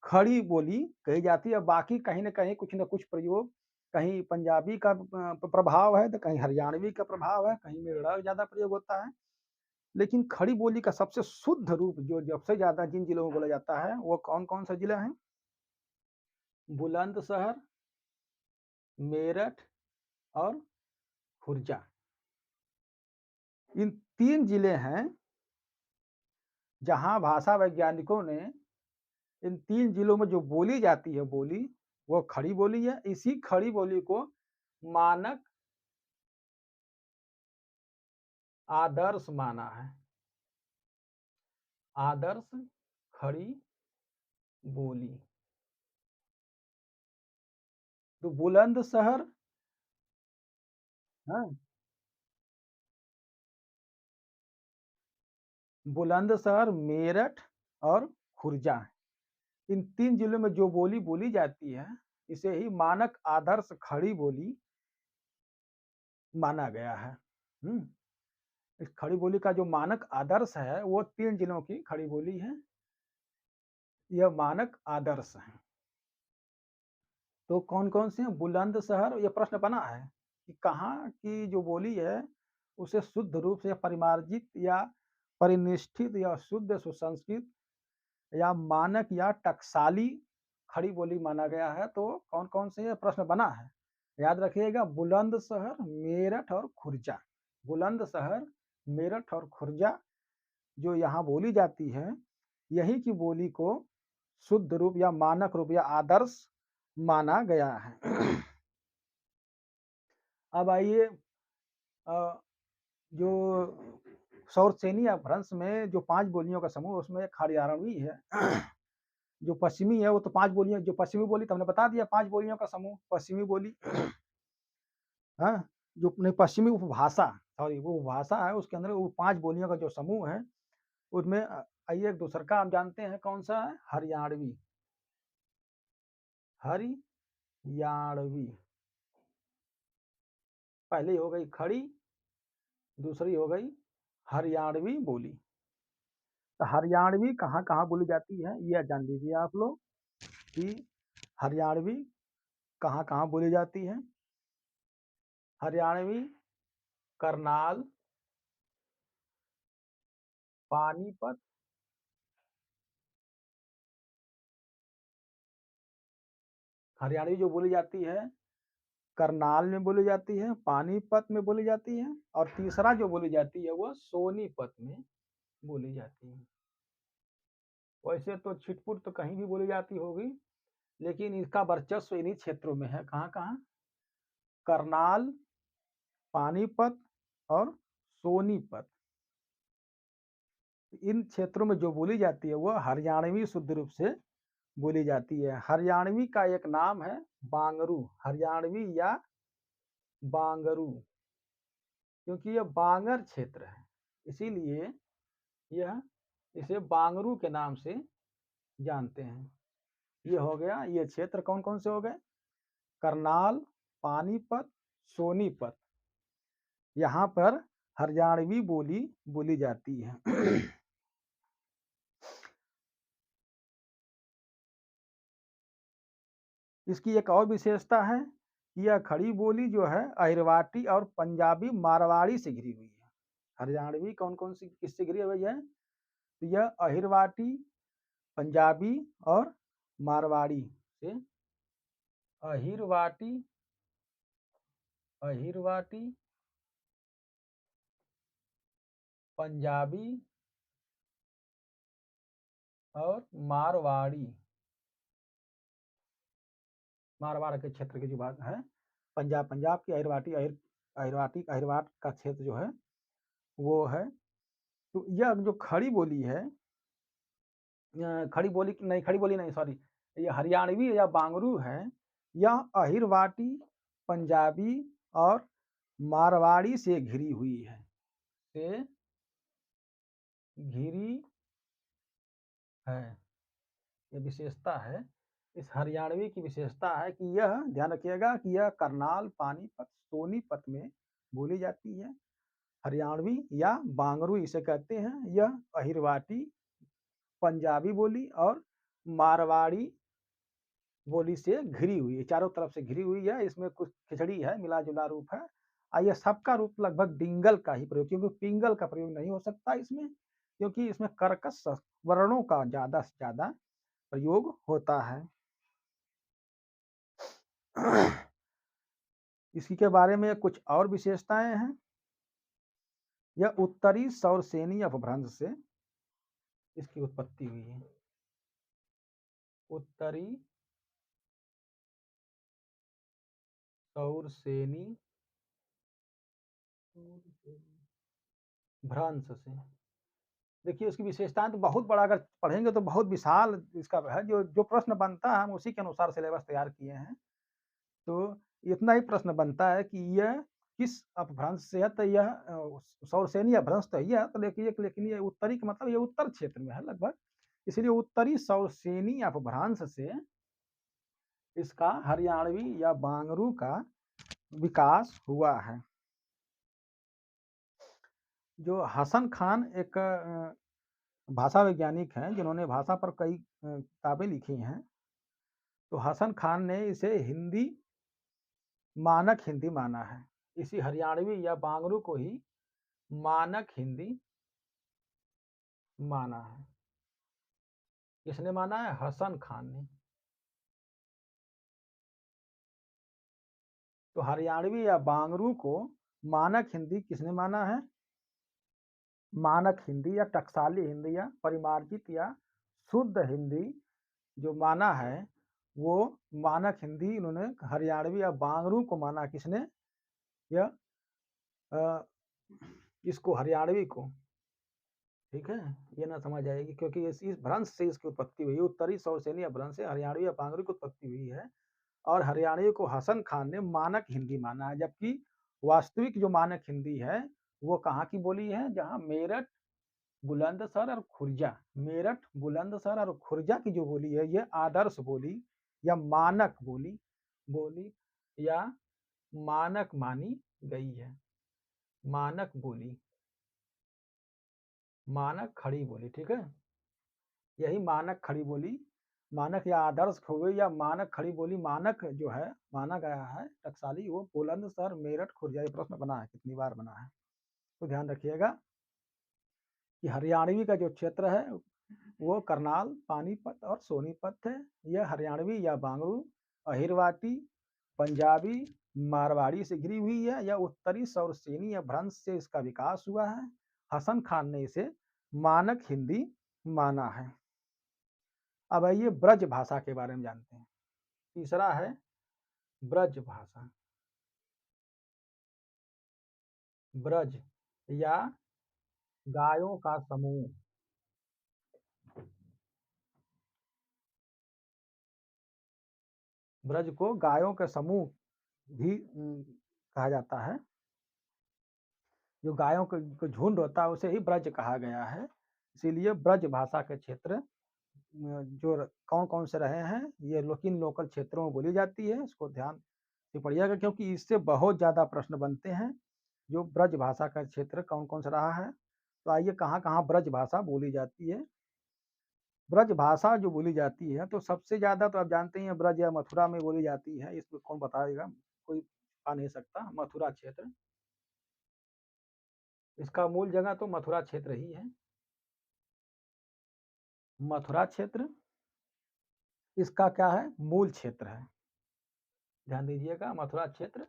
खड़ी बोली कही जाती है। बाकी कहीं न कहीं कुछ न कुछ प्रयोग, कहीं पंजाबी का प्रभाव है, तो कहीं हरियाणवी का प्रभाव है, कहीं में ड़ ज़्यादा प्रयोग होता है। लेकिन खड़ी बोली का सबसे शुद्ध रूप जो सबसे ज़्यादा जिन जिलों में बोला जाता है, वो कौन-कौन से जिले हैं? बुलंदशहर, मेरठ और खुर्जा। इन 3 जिले हैं, जहाँ भाषा वैज्ञानिकों ने इन 3 जिलों में जो बोली जाती है बोली, वो खड़ी बोली है। इसी खड़ी बोली को मानक आदर्श माना है। आदर्श खड़ी बोली। तो बुलंदशहर, हाँ, बुलंदशहर, मेरठ और खुर्जा। इन 3 जिलों में जो बोली बोली जाती है, इसे ही मानक आदर्श खड़ी बोली माना गया है। हुँ। इस खड़ी बोली का जो मानक आदर्श है, वो 3 जिलों की खड़ी बोली है। यह मानक आदर्श है। तो कौन-कौन से हैं? बुलंदशहर, ये प्रश्न बना है कि कहाँ की जो बोली है, उसे शुद्ध रूप से परिमार्जित या परिनिष्ठित या शुद्ध सुसंस्कृत या मानक या टकसाली खड़ी बोली माना गया है। तो कौन-कौन से ये प्रश्न बना है? याद रखिएगा, बुलंदशहर, मेरठ और खुर्जा। बुलंदशहर, मेरठ और खुर्जा जो यहाँ बोली जाती है, यही की बोली को शुद्ध रूप या मानक रूप या आदर्श माना गया है। अब आइए, अ, जो सौरसेनी अपभ्रंश में जो 5 बोलियों का समूह, उसमें एक हरियाणवी है। जो पश्चिमी है वो तो 5 बोलियाँ, जो पश्चिमी बोली तो हमने बता दिया 5 बोलियों का समूह, पश्चिमी बोली। हाँ, जो अपने पश्चिमी उपभाषा, सॉरी वो उपभाषा है, उसके अंदर वो 5 बोलियों का जो समूह है, उसमें आइए एक दूसर का आप जानते हैं कौन-सा है? हरियाणवी। हरियाणवी। पहली हो गई खड़ी, दूसरी हो गई हरियाणवी बोली। तो हरियाणवी कहाँ कहाँ बोली जाती है, यह जान लीजिए आप लोग कि हरियाणवी कहाँ कहाँ बोली जाती है। हरियाणवी करनाल, पानीपत, हरियाणवी जो बोली जाती है करनाल में बोली जाती है, पानीपत में बोली जाती है, और तीसरा जो बोली जाती है वह सोनीपत में बोली जाती है। वैसे तो छिटपुट तो कहीं भी बोली जाती होगी, लेकिन इसका वर्चस्व इन्हीं क्षेत्रों में है। कहाँ कहाँ? करनाल, पानीपत और सोनीपत। इन क्षेत्रों में जो बोली जाती है वह हरियाणवी शुद्ध रूप से बोली जाती है। हरियाणवी का एक नाम है बांगरू, हरियाणवी या बांगरू, क्योंकि यह बांगर क्षेत्र है, इसीलिए यह इसे बांगरू के नाम से जानते हैं। ये हो गया, ये क्षेत्र कौन कौन से हो गए? करनाल, पानीपत, सोनीपत, यहाँ पर हरियाणवी बोली बोली जाती है। इसकी एक और विशेषता है, यह खड़ी बोली जो है अहिरवाटी और पंजाबी मारवाड़ी से घिरी हुई है। हरियाणवी कौन कौन सी किससे घिरी हुई है? तो यह अहिरवाटी, पंजाबी और मारवाड़ी से, अहिरवाटी, अहिरवाटी, पंजाबी और मारवाड़ी, मारवाड़ के क्षेत्र की जो बात है, पंजाब पंजाब की अहिरवाटी, अहिरवाटी अहिरवाट का क्षेत्र जो है वो है। तो यह जो खड़ी बोली है, खड़ी बोली नहीं, खड़ी बोली नहीं, सॉरी, ये हरियाणवी या बांगरू है, यह अहिरवाटी, पंजाबी और मारवाड़ी से घिरी हुई है, से घिरी है। ये विशेषता है, इस हरियाणवी की विशेषता है कि यह, ध्यान रखिएगा कि यह करनाल, पानीपत, सोनीपत में बोली जाती है। हरियाणवी या बांगरू इसे कहते हैं। यह अहिरवाटी, पंजाबी बोली और मारवाड़ी बोली से घिरी हुई है, चारों तरफ से घिरी हुई है। इसमें कुछ खिचड़ी है, मिला जुला रूप है। यह सबका रूप लगभग डिंगल का ही प्रयोग, क्योंकि पिंगल का प्रयोग नहीं हो सकता इसमें, क्योंकि इसमें कर्कश वर्णों का ज्यादा से ज्यादा प्रयोग होता है। इसी के बारे में कुछ और विशेषताएं हैं। यह उत्तरी सौरसेनी अपभ्रंश से इसकी उत्पत्ति हुई है। उत्तरी सौरसेनी भ्रंश से। देखिए इसकी विशेषताएं तो बहुत बड़ा, अगर पढ़ेंगे तो बहुत विशाल इसका है। जो जो प्रश्न बनता है हम उसी के अनुसार सिलेबस तैयार किए हैं। तो इतना ही प्रश्न बनता है कि यह किस अपभ्रंश से है। तो यह सौरसेनी अपभ्रंश तो यह है, तो लेकिन ये उत्तरी का मतलब ये उत्तर क्षेत्र में है लगभग, इसलिए उत्तरी सौरसेनी अपभ्रंश से इसका हरियाणवी या बांगरू का विकास हुआ है। जो हसन खान एक भाषा वैज्ञानिक हैं, जिन्होंने भाषा पर कई किताबें लिखी हैं, तो हसन खान ने इसे हिंदी, मानक हिंदी माना है। इसी हरियाणवी या बांगरू को ही मानक हिंदी माना है। किसने माना है? हसन खान ने। तो हरियाणवी या बांगरू को मानक हिंदी किसने माना है? मानक हिंदी या टकसाली हिंदी या परिमार्जित या शुद्ध हिंदी जो माना है, वो मानक हिंदी इन्होंने हरियाणवी या बांगरू को माना। किसने? यह इसको, हरियाणवी को। ठीक है, ये ना समझ आएगी, क्योंकि इस भ्रंश से इसकी उत्पत्ति हुई, उत्तरी सौरसेनी अपभ्रंश से हरियाणवी या बांगरू की उत्पत्ति हुई है। और हरियाणवी को हसन खान ने मानक हिंदी माना है, जबकि वास्तविक जो मानक हिंदी है वो कहाँ की बोली है? जहाँ मेरठ, बुलंदशहर और खुर्जा, मेरठ, बुलंदशहर और खुर्जा की जो बोली है, ये आदर्श बोली या मानक बोली बोली या मानक मानी गई है, मानक बोली। मानक खड़ी बोली, ठीक है। यही मानक खड़ी बोली, मानक या आदर्श हो गई या मानक खड़ी बोली, मानक जो है माना गया है टकसाली, वो बुलंदशहर, मेरठ, खुर्जा। ये प्रश्न बना है, कितनी बार बना है, तो ध्यान रखिएगा कि हरियाणवी का जो क्षेत्र है वो करनाल, पानीपत और सोनीपत है। यह हरियाणवी या बांगरू, अहिरवाटी, पंजाबी, मारवाड़ी से घिरी हुई है। यह उत्तरी सौरसेनी या भ्रंश से इसका विकास हुआ है। हसन खान ने इसे मानक हिंदी माना है। अब आइए ब्रज भाषा के बारे में जानते हैं। तीसरा है ब्रज भाषा। ब्रज या गायों का समूह, ब्रज को गायों के समूह भी कहा जाता है। जो गायों का झुंड होता है उसे ही ब्रज कहा गया है। इसीलिए ब्रज भाषा के क्षेत्र जो कौन कौन से रहे हैं, ये किन लोकल क्षेत्रों में बोली जाती है, इसको ध्यान से पढ़िएगा, क्योंकि इससे बहुत ज़्यादा प्रश्न बनते हैं। जो ब्रज भाषा का क्षेत्र कौन कौन सा रहा है, तो आइए कहाँ कहाँ ब्रज भाषा बोली जाती है। ब्रज भाषा जो बोली जाती है, तो सबसे ज़्यादा तो आप जानते हैं ब्रज या मथुरा में बोली जाती है। इसमें कौन बताएगा, कोई आ नहीं सकता। मथुरा क्षेत्र, इसका मूल जगह तो मथुरा क्षेत्र ही है। मथुरा क्षेत्र इसका क्या है, मूल क्षेत्र है। ध्यान दीजिएगा, मथुरा क्षेत्र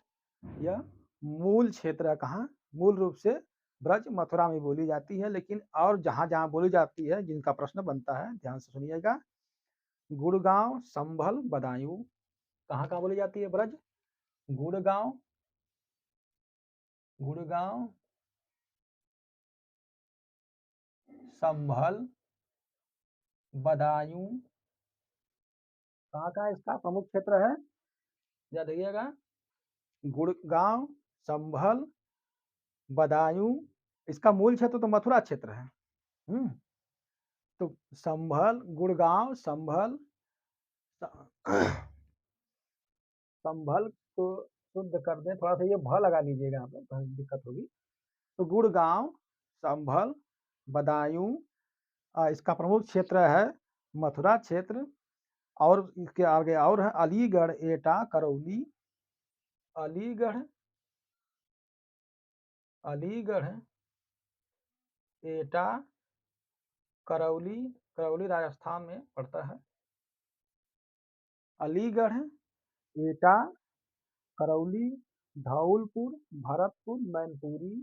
यह मूल क्षेत्र है। कहाँ, मूल रूप से ब्रज मथुरा में बोली जाती है। लेकिन और जहाँ जहाँ बोली जाती है, जिनका प्रश्न बनता है, ध्यान से सुनिएगा। गुड़गांव, संभल, बदायूं, कहाँ कहाँ बोली जाती है ब्रज? गुड़गांव, गुड़गांव, संभल, बदायूं, कहाँ कहाँ इसका प्रमुख क्षेत्र है, याद रखिएगा। गुड़गांव, संभल, बदायूं, इसका मूल क्षेत्र तो मथुरा क्षेत्र है। तो संभल, गुड़गांव, संभल, संभल को शुद्ध कर दें, थोड़ा सा ये भ लगा लीजिएगा, आप लोग दिक्कत होगी। तो गुड़गांव, संभल, बदायूं, इसका प्रमुख क्षेत्र है मथुरा क्षेत्र। और इसके आगे और है अलीगढ़, एटा, करौली, अलीगढ़, अलीगढ़, एटा, करौली, करौली राजस्थान में पड़ता है। अलीगढ़, एटा, करौली, धौलपुर, भरतपुर, मैनपुरी,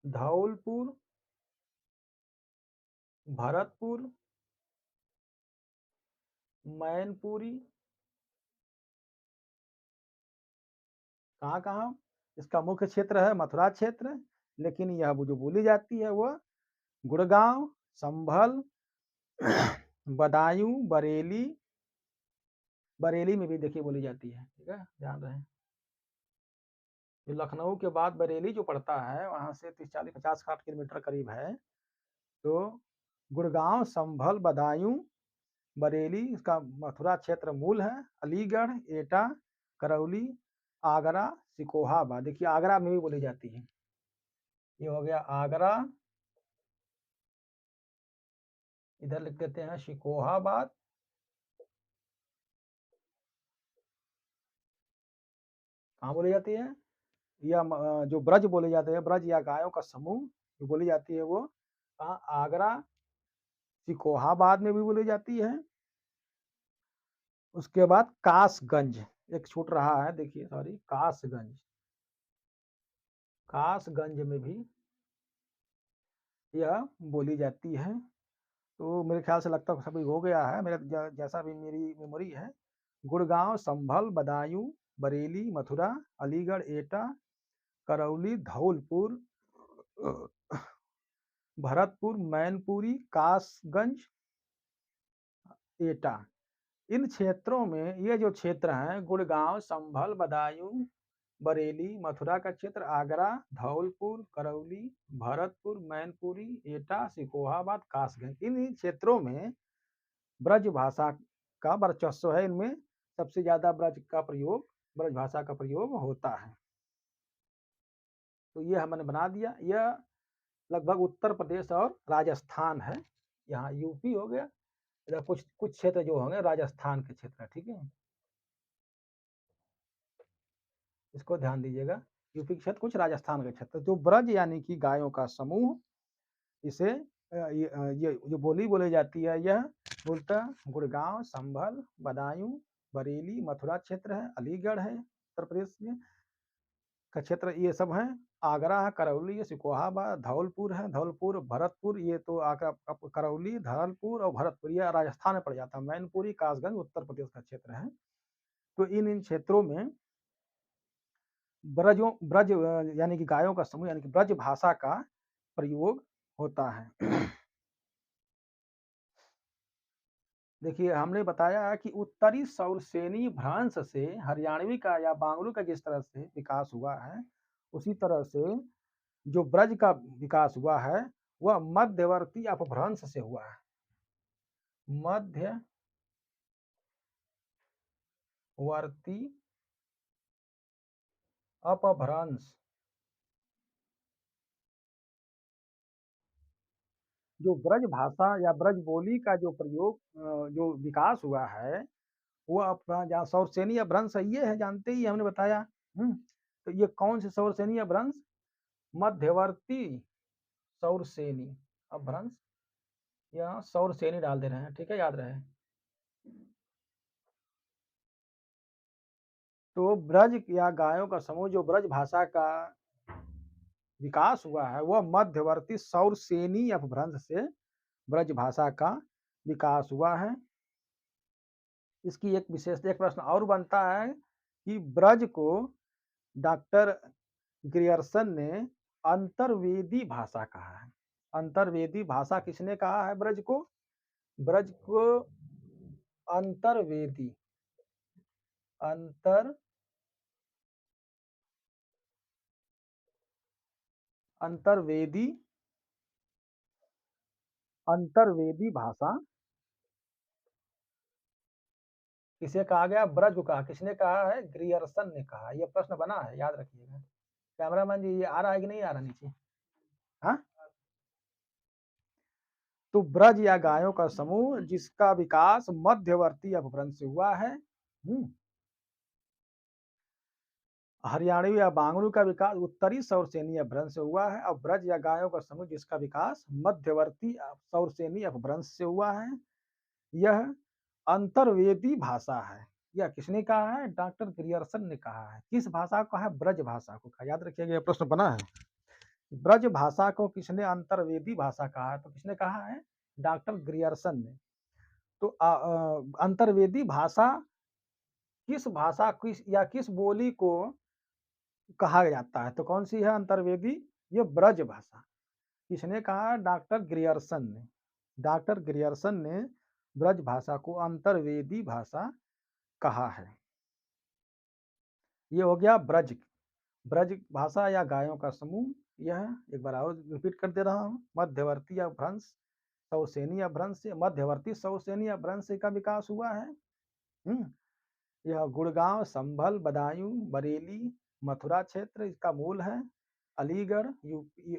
धौलपुर, भरतपुर, मैनपुरी, कहाँ कहाँ, इसका मुख्य क्षेत्र है मथुरा क्षेत्र। लेकिन यह जो बोली जाती है वो गुड़गांव, संभल, बदायूं, बरेली, बरेली में भी देखिए बोली जाती है, ठीक है, ध्यान रहे। जो लखनऊ के बाद बरेली जो पड़ता है, वहाँ से 30-40-50-60 किलोमीटर करीब है। तो गुड़गांव, संभल, बदायूं, बरेली इसका मथुरा क्षेत्र मूल है। अलीगढ़, एटा, करौली, आगरा, सिकोहाबाद, देखिए आगरा में भी बोली जाती है। ये हो गया आगरा, इधर लिख देते हैं सिकोहाबाद, कहाँ बोली जाती है, या जो ब्रज बोले जाते हैं, ब्रज या गायों का समूह जो बोली जाती है वो कहाँ, आगरा, सिकोहाबाद में भी बोली जाती है। उसके बाद कासगंज एक छूट रहा है, देखिए सॉरी, कासगंज, कासगंज में भी यह बोली जाती है। तो मेरे ख्याल से लगता है सभी हो गया है, मेरा जैसा भी मेरी मेमोरी है। गुड़गांव, संभल, बदायूं, बरेली, मथुरा, अलीगढ़, एटा, करौली, धौलपुर, भरतपुर, मैनपुरी, कासगंज, एटा, इन क्षेत्रों में ये जो क्षेत्र हैं, गुड़गांव, संभल, बदायूं, बरेली, मथुरा का क्षेत्र, आगरा, धौलपुर, करौली, भरतपुर, मैनपुरी, एटा, सिकोहाबाद, कासगंज, इन क्षेत्रों में ब्रज भाषा का वर्चस्व है। इनमें सबसे ज्यादा ब्रज भाषा का प्रयोग होता है। तो ये हमने बना दिया। यह लगभग उत्तर प्रदेश और राजस्थान है। यहाँ यूपी हो गया, इधर कुछ कुछ क्षेत्र जो होंगे राजस्थान के क्षेत्र, ठीक है? इसको ध्यान दीजिएगा। यूपी के क्षेत्र, कुछ राजस्थान के क्षेत्र। जो ब्रज यानी कि गायों का समूह, इसे ये जो बोली बोली जाती है, यह मूलतः गुड़गांव, संभल, बदायूं, बरेली, मथुरा क्षेत्र है, अलीगढ़ है उत्तर प्रदेश में का क्षेत्र, ये सब हैं। आगरा है, करौली है, सिकोहाबाद, धौलपुर है, धौलपुर, भरतपुर, ये तो आगरा, करौली, धौलपुर और भरतपुर ये राजस्थान में पड़ जाता है। मैनपुरी, कासगंज उत्तर प्रदेश का क्षेत्र है। तो इन क्षेत्रों में ब्रज यानी कि गायों का समूह यानी कि ब्रज भाषा का प्रयोग होता है। देखिए, हमने बताया है कि उत्तरी सौरसेनी भ्रंश से हरियाणवी का या बांगलू का जिस तरह से विकास हुआ है, उसी तरह से जो ब्रज का विकास हुआ है वह मध्यवर्ती अपभ्रंश से हुआ है। मध्यवर्ती अपभ्रंश। जो ब्रज भाषा या ब्रज बोली का जो प्रयोग जो विकास हुआ है, वो अपना जहाँ सौरसेनी अपभ्रंश ये है, जानते ही हमने बताया। तो ये कौन से सौरसेनी अपभ्रंश? मध्यवर्ती सौरसेनी अपभ्रंश, यहाँ सौरसेनी डाल दे रहे हैं, ठीक है, याद रहे। तो ब्रज या गायों का समूह जो ब्रज भाषा का विकास हुआ है वह मध्यवर्ती सौरसेनी अपभ्रंश से ब्रज भाषा का विकास हुआ है। इसकी एक विशेषता, एक प्रश्न और बनता है कि ब्रज को डॉक्टर ग्रियर्सन ने अंतर्वेदी भाषा कहा है। अंतर्वेदी भाषा किसने कहा है ब्रज को? ब्रज को अंतर्वेदी, अंतर अंतर्वेदी अंतर्वेदी भाषा किसे कहा गया? ब्रज को कहा। किसने कहा है? ग्रियर्सन ने कहा। यह प्रश्न बना है, याद रखिएगा। कैमरामैन जी, ये आ रहा है कि नहीं आ रहा नीचे? हाँ, तो ब्रज या गायों का समूह जिसका विकास मध्यवर्ती अपभ्रंश से हुआ है। हरियाणवी या बांगलू का विकास उत्तरी सौरसेनी अपभ्रंश से हुआ है। और ब्रज या गायों का समूह जिसका विकास मध्यवर्ती सौरसेनी अपभ्रंश से हुआ है। यह अंतर्वेदी भाषा है। यह किसने कहा है? डॉक्टर ग्रियर्सन ने कहा है। किस भाषा को कहा है? ब्रज भाषा को कहा। याद रखिएगा, यह प्रश्न बना है। ब्रज भाषा को किसने अंतर्वेदी भाषा कहा है? तो किसने कहा है? डॉक्टर ग्रियर्सन ने। तो अंतर्वेदी भाषा किस भाषा किस या किस बोली को कहा जाता है? तो कौन सी है अंतर्वेदी? ये ब्रज भाषा। किसने कहा? डॉक्टर ग्रियर्सन ने। डॉक्टर ग्रियर्सन ने ब्रज भाषा को अंतर्वेदी भाषा कहा है। ये हो गया ब्रज। ब्रज भाषा या गायों का समूह। यह एक बार और रिपीट कर दे रहा हूँ। मध्यवर्ती अपभ्रंश सौरसेनी अपभ्रंश से, मध्यवर्ती सौरसेनी अपभ्रंश का विकास हुआ है। यह गुड़गांव, संभल, बदायूं, बरेली, मथुरा क्षेत्र इसका मूल है। अलीगढ़, यूपी,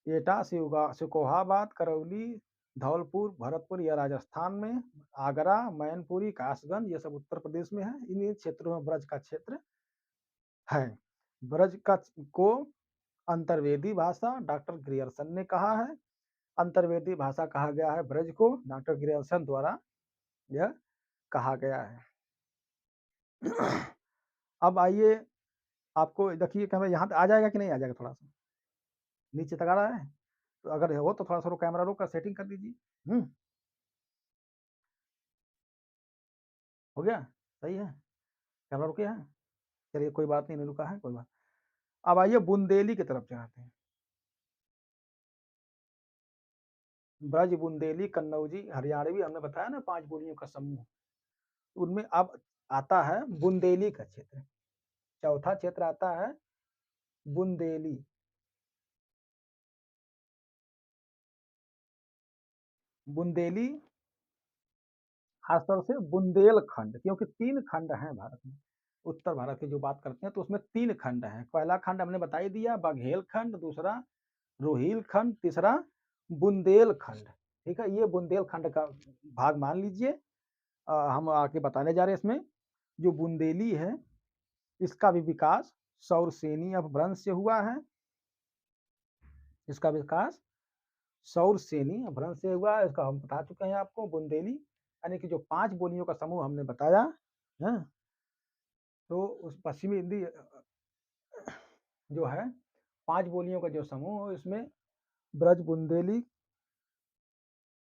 एटा, सिकोहाबाद, करौली, धौलपुर, भरतपुर यह राजस्थान में, आगरा, मैनपुरी, कासगंज ये सब उत्तर प्रदेश में है। इन क्षेत्रों में ब्रज का क्षेत्र है। ब्रज का को अंतर्वेदी भाषा डॉक्टर ग्रियर्सन ने कहा है। अंतर्वेदी भाषा कहा गया है ब्रज को, डॉक्टर ग्रियर्सन द्वारा यह कहा गया है। अब आइए, आपको देखिए कैमरा यहाँ आ जाएगा कि नहीं आ जाएगा? थोड़ा सा नीचे तक आ रहा है, तो अगर हो तो थोड़ा सा कैमरा रोक कर सेटिंग कर दीजिए। हो गया? सही है? कैमरा रुके हैं? चलिए कोई बात नहीं रुका है, कोई बात। अब आइए बुंदेली की तरफ चढ़ाते हैं। ब्रज, बुंदेली, कन्नौजी, हरियाणवी हमने बताया ना 5 बोलियों का समूह। उनमें अब आता है बुंदेली का क्षेत्र। चौथा क्षेत्र आता है बुंदेली। बुंदेली खासतौर से बुंदेलखंड, क्योंकि 3 खंड हैं भारत में। उत्तर भारत की जो बात करते हैं तो उसमें 3 खंड हैं। पहला खंड हमने बता ही दिया, बघेल खंड। दूसरा रोहिलखंड, तीसरा बुंदेलखंड। ठीक है, ये बुंदेलखंड का भाग मान लीजिए। हम आगे बताने जा रहे हैं इसमें। जो बुंदेली है इसका भी विकास सौरसेनी अपभ्रंश से हुआ है। इसका विकास सौरसेनी अपभ्रंश से हुआ है, इसका हम बता चुके हैं आपको। बुंदेली यानी कि जो 5 बोलियों का समूह हमने बताया है, तो उस पश्चिमी हिंदी जो है 5 बोलियों का जो समूह है इसमें ब्रज बुंदेली,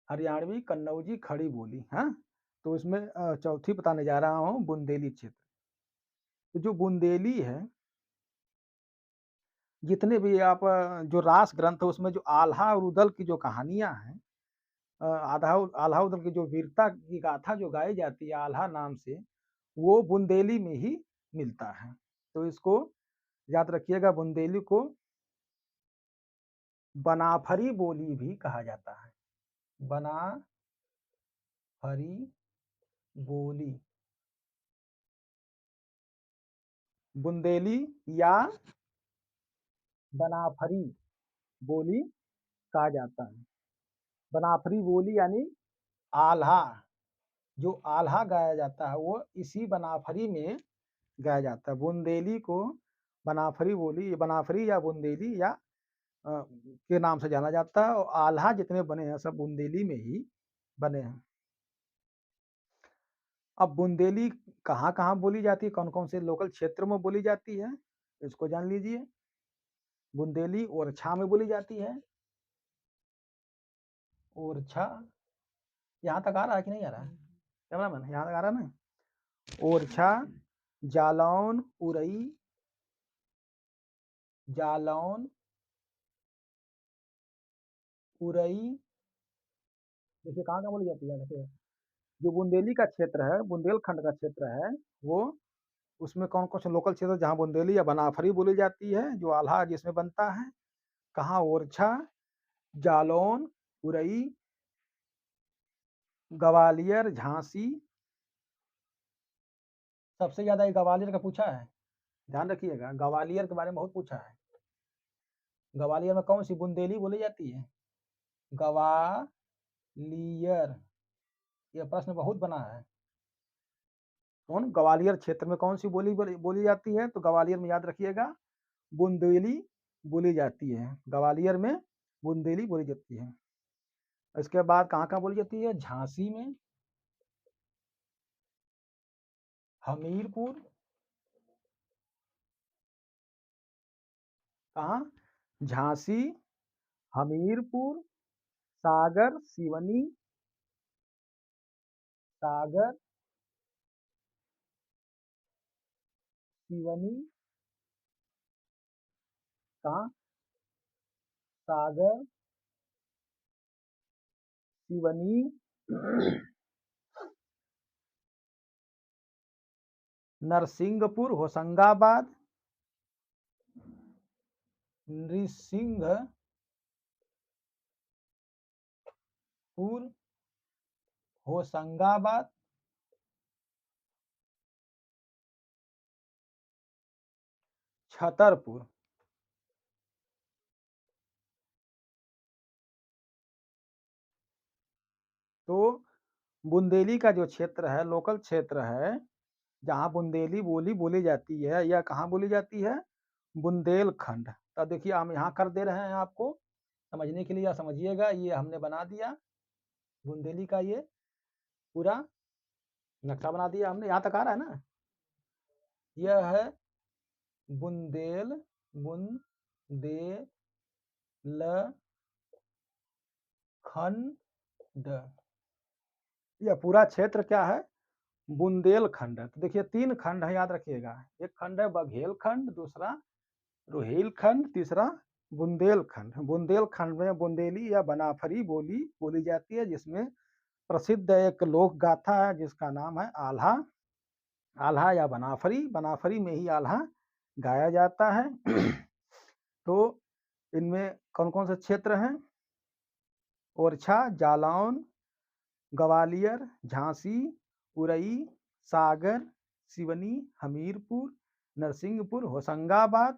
हरियाणवी, कन्नौजी, खड़ी बोली है। तो इसमें चौथी बताने जा रहा हूँ बुंदेली क्षेत्र। तो जो बुंदेली है, जितने भी आप जो रास ग्रंथ है उसमें जो आल्हा और उदल की जो कहानियां हैं, आधा आल्हा उदल की जो वीरता की गाथा जो गाई जाती है आल्हा नाम से, वो बुंदेली में ही मिलता है। तो इसको याद रखिएगा, बुंदेली को बनाफरी बोली भी कहा जाता है। बनाफरी बोली, बुंदेली या बनाफरी बोली कहा जाता है। बनाफरी बोली यानी आल्हा, जो आल्हा गाया जाता है वो इसी बनाफरी में गाया जाता है। बुंदेली को बनाफरी बोली, बनाफरी या बुंदेली या के नाम से जाना जाता है। और आल्हा जितने बने हैं सब बुंदेली में ही बने हैं। अब बुंदेली कहाँ कहाँ बोली जाती है, कौन कौन से लोकल क्षेत्र में बोली जाती है, इसको जान लीजिए। बुंदेली ओरछा में बोली जाती है। ओरछा, यहाँ तक आ रहा है कि नहीं आ रहा है कैमरामैन, यहाँ तक आ रहा है ना। ओरछा, जालौन, उरई, जालौन, उरई, देखिए कहाँ कहाँ बोली जाती है। देखिए जो बुंदेली का क्षेत्र है, बुंदेलखंड का क्षेत्र है, वो उसमें कौन कौन से लोकल क्षेत्र जहाँ बुंदेली या बनाफरी बोली जाती है, जो आल्हा जिसमें बनता है, कहाँ, ओरछा, जालौन, उरई, ग्वालियर, झांसी। सबसे ज्यादा ग्वालियर का पूछा है, ध्यान रखिएगा, ग्वालियर के बारे में बहुत पूछा है। ग्वालियर में कौन सी बुंदेली बोली जाती है? ग्वालियर, यह प्रश्न बहुत बना है। कौन ग्वालियर क्षेत्र में कौन सी बोली जाती है? तो ग्वालियर में याद रखिएगा बुंदेली बोली जाती है। ग्वालियर में बुंदेली बोली जाती है। इसके बाद कहाँ कहाँ बोली जाती है? झांसी में, हमीरपुर, कहाँ, झांसी, हमीरपुर, सागर, सिवनी, सागर, सिवनी, कहाँ, सागर, सिवनी, नरसिंहपुर, होशंगाबाद, नृसिंहपुर, होशंगाबाद, छतरपुर। तो बुंदेली का जो क्षेत्र है, लोकल क्षेत्र है, जहाँ बुंदेली बोली बोली जाती है, यह कहाँ बोली जाती है? बुंदेलखंड। तो देखिए हम यहाँ कर दे रहे हैं आपको समझने के लिए, या समझिएगा, ये हमने बना दिया बुंदेली का, ये पूरा नक्शा बना दिया हमने। यहाँ तक आ रहा है ना। यह है बुंदेलखंड। यह पूरा क्षेत्र क्या है? बुंदेलखंड है। तो देखिए 3 खंड है, याद रखिएगा। एक खंड है बघेलखंड, दूसरा रोहिलखंड, तीसरा बुंदेलखंड। बुंदेलखंड में बुंदेली या बनाफरी बोली बोली जाती है, जिसमें प्रसिद्ध एक लोक गाथा है जिसका नाम है आल्हा। आल्हा या बनाफरी, बनाफरी में ही आल्हा गाया जाता है। तो इनमें कौन कौन से क्षेत्र हैं? ओरछा, जालौन, ग्वालियर, झांसी, उरई, सागर, सिवनी, हमीरपुर, नरसिंहपुर, होशंगाबाद,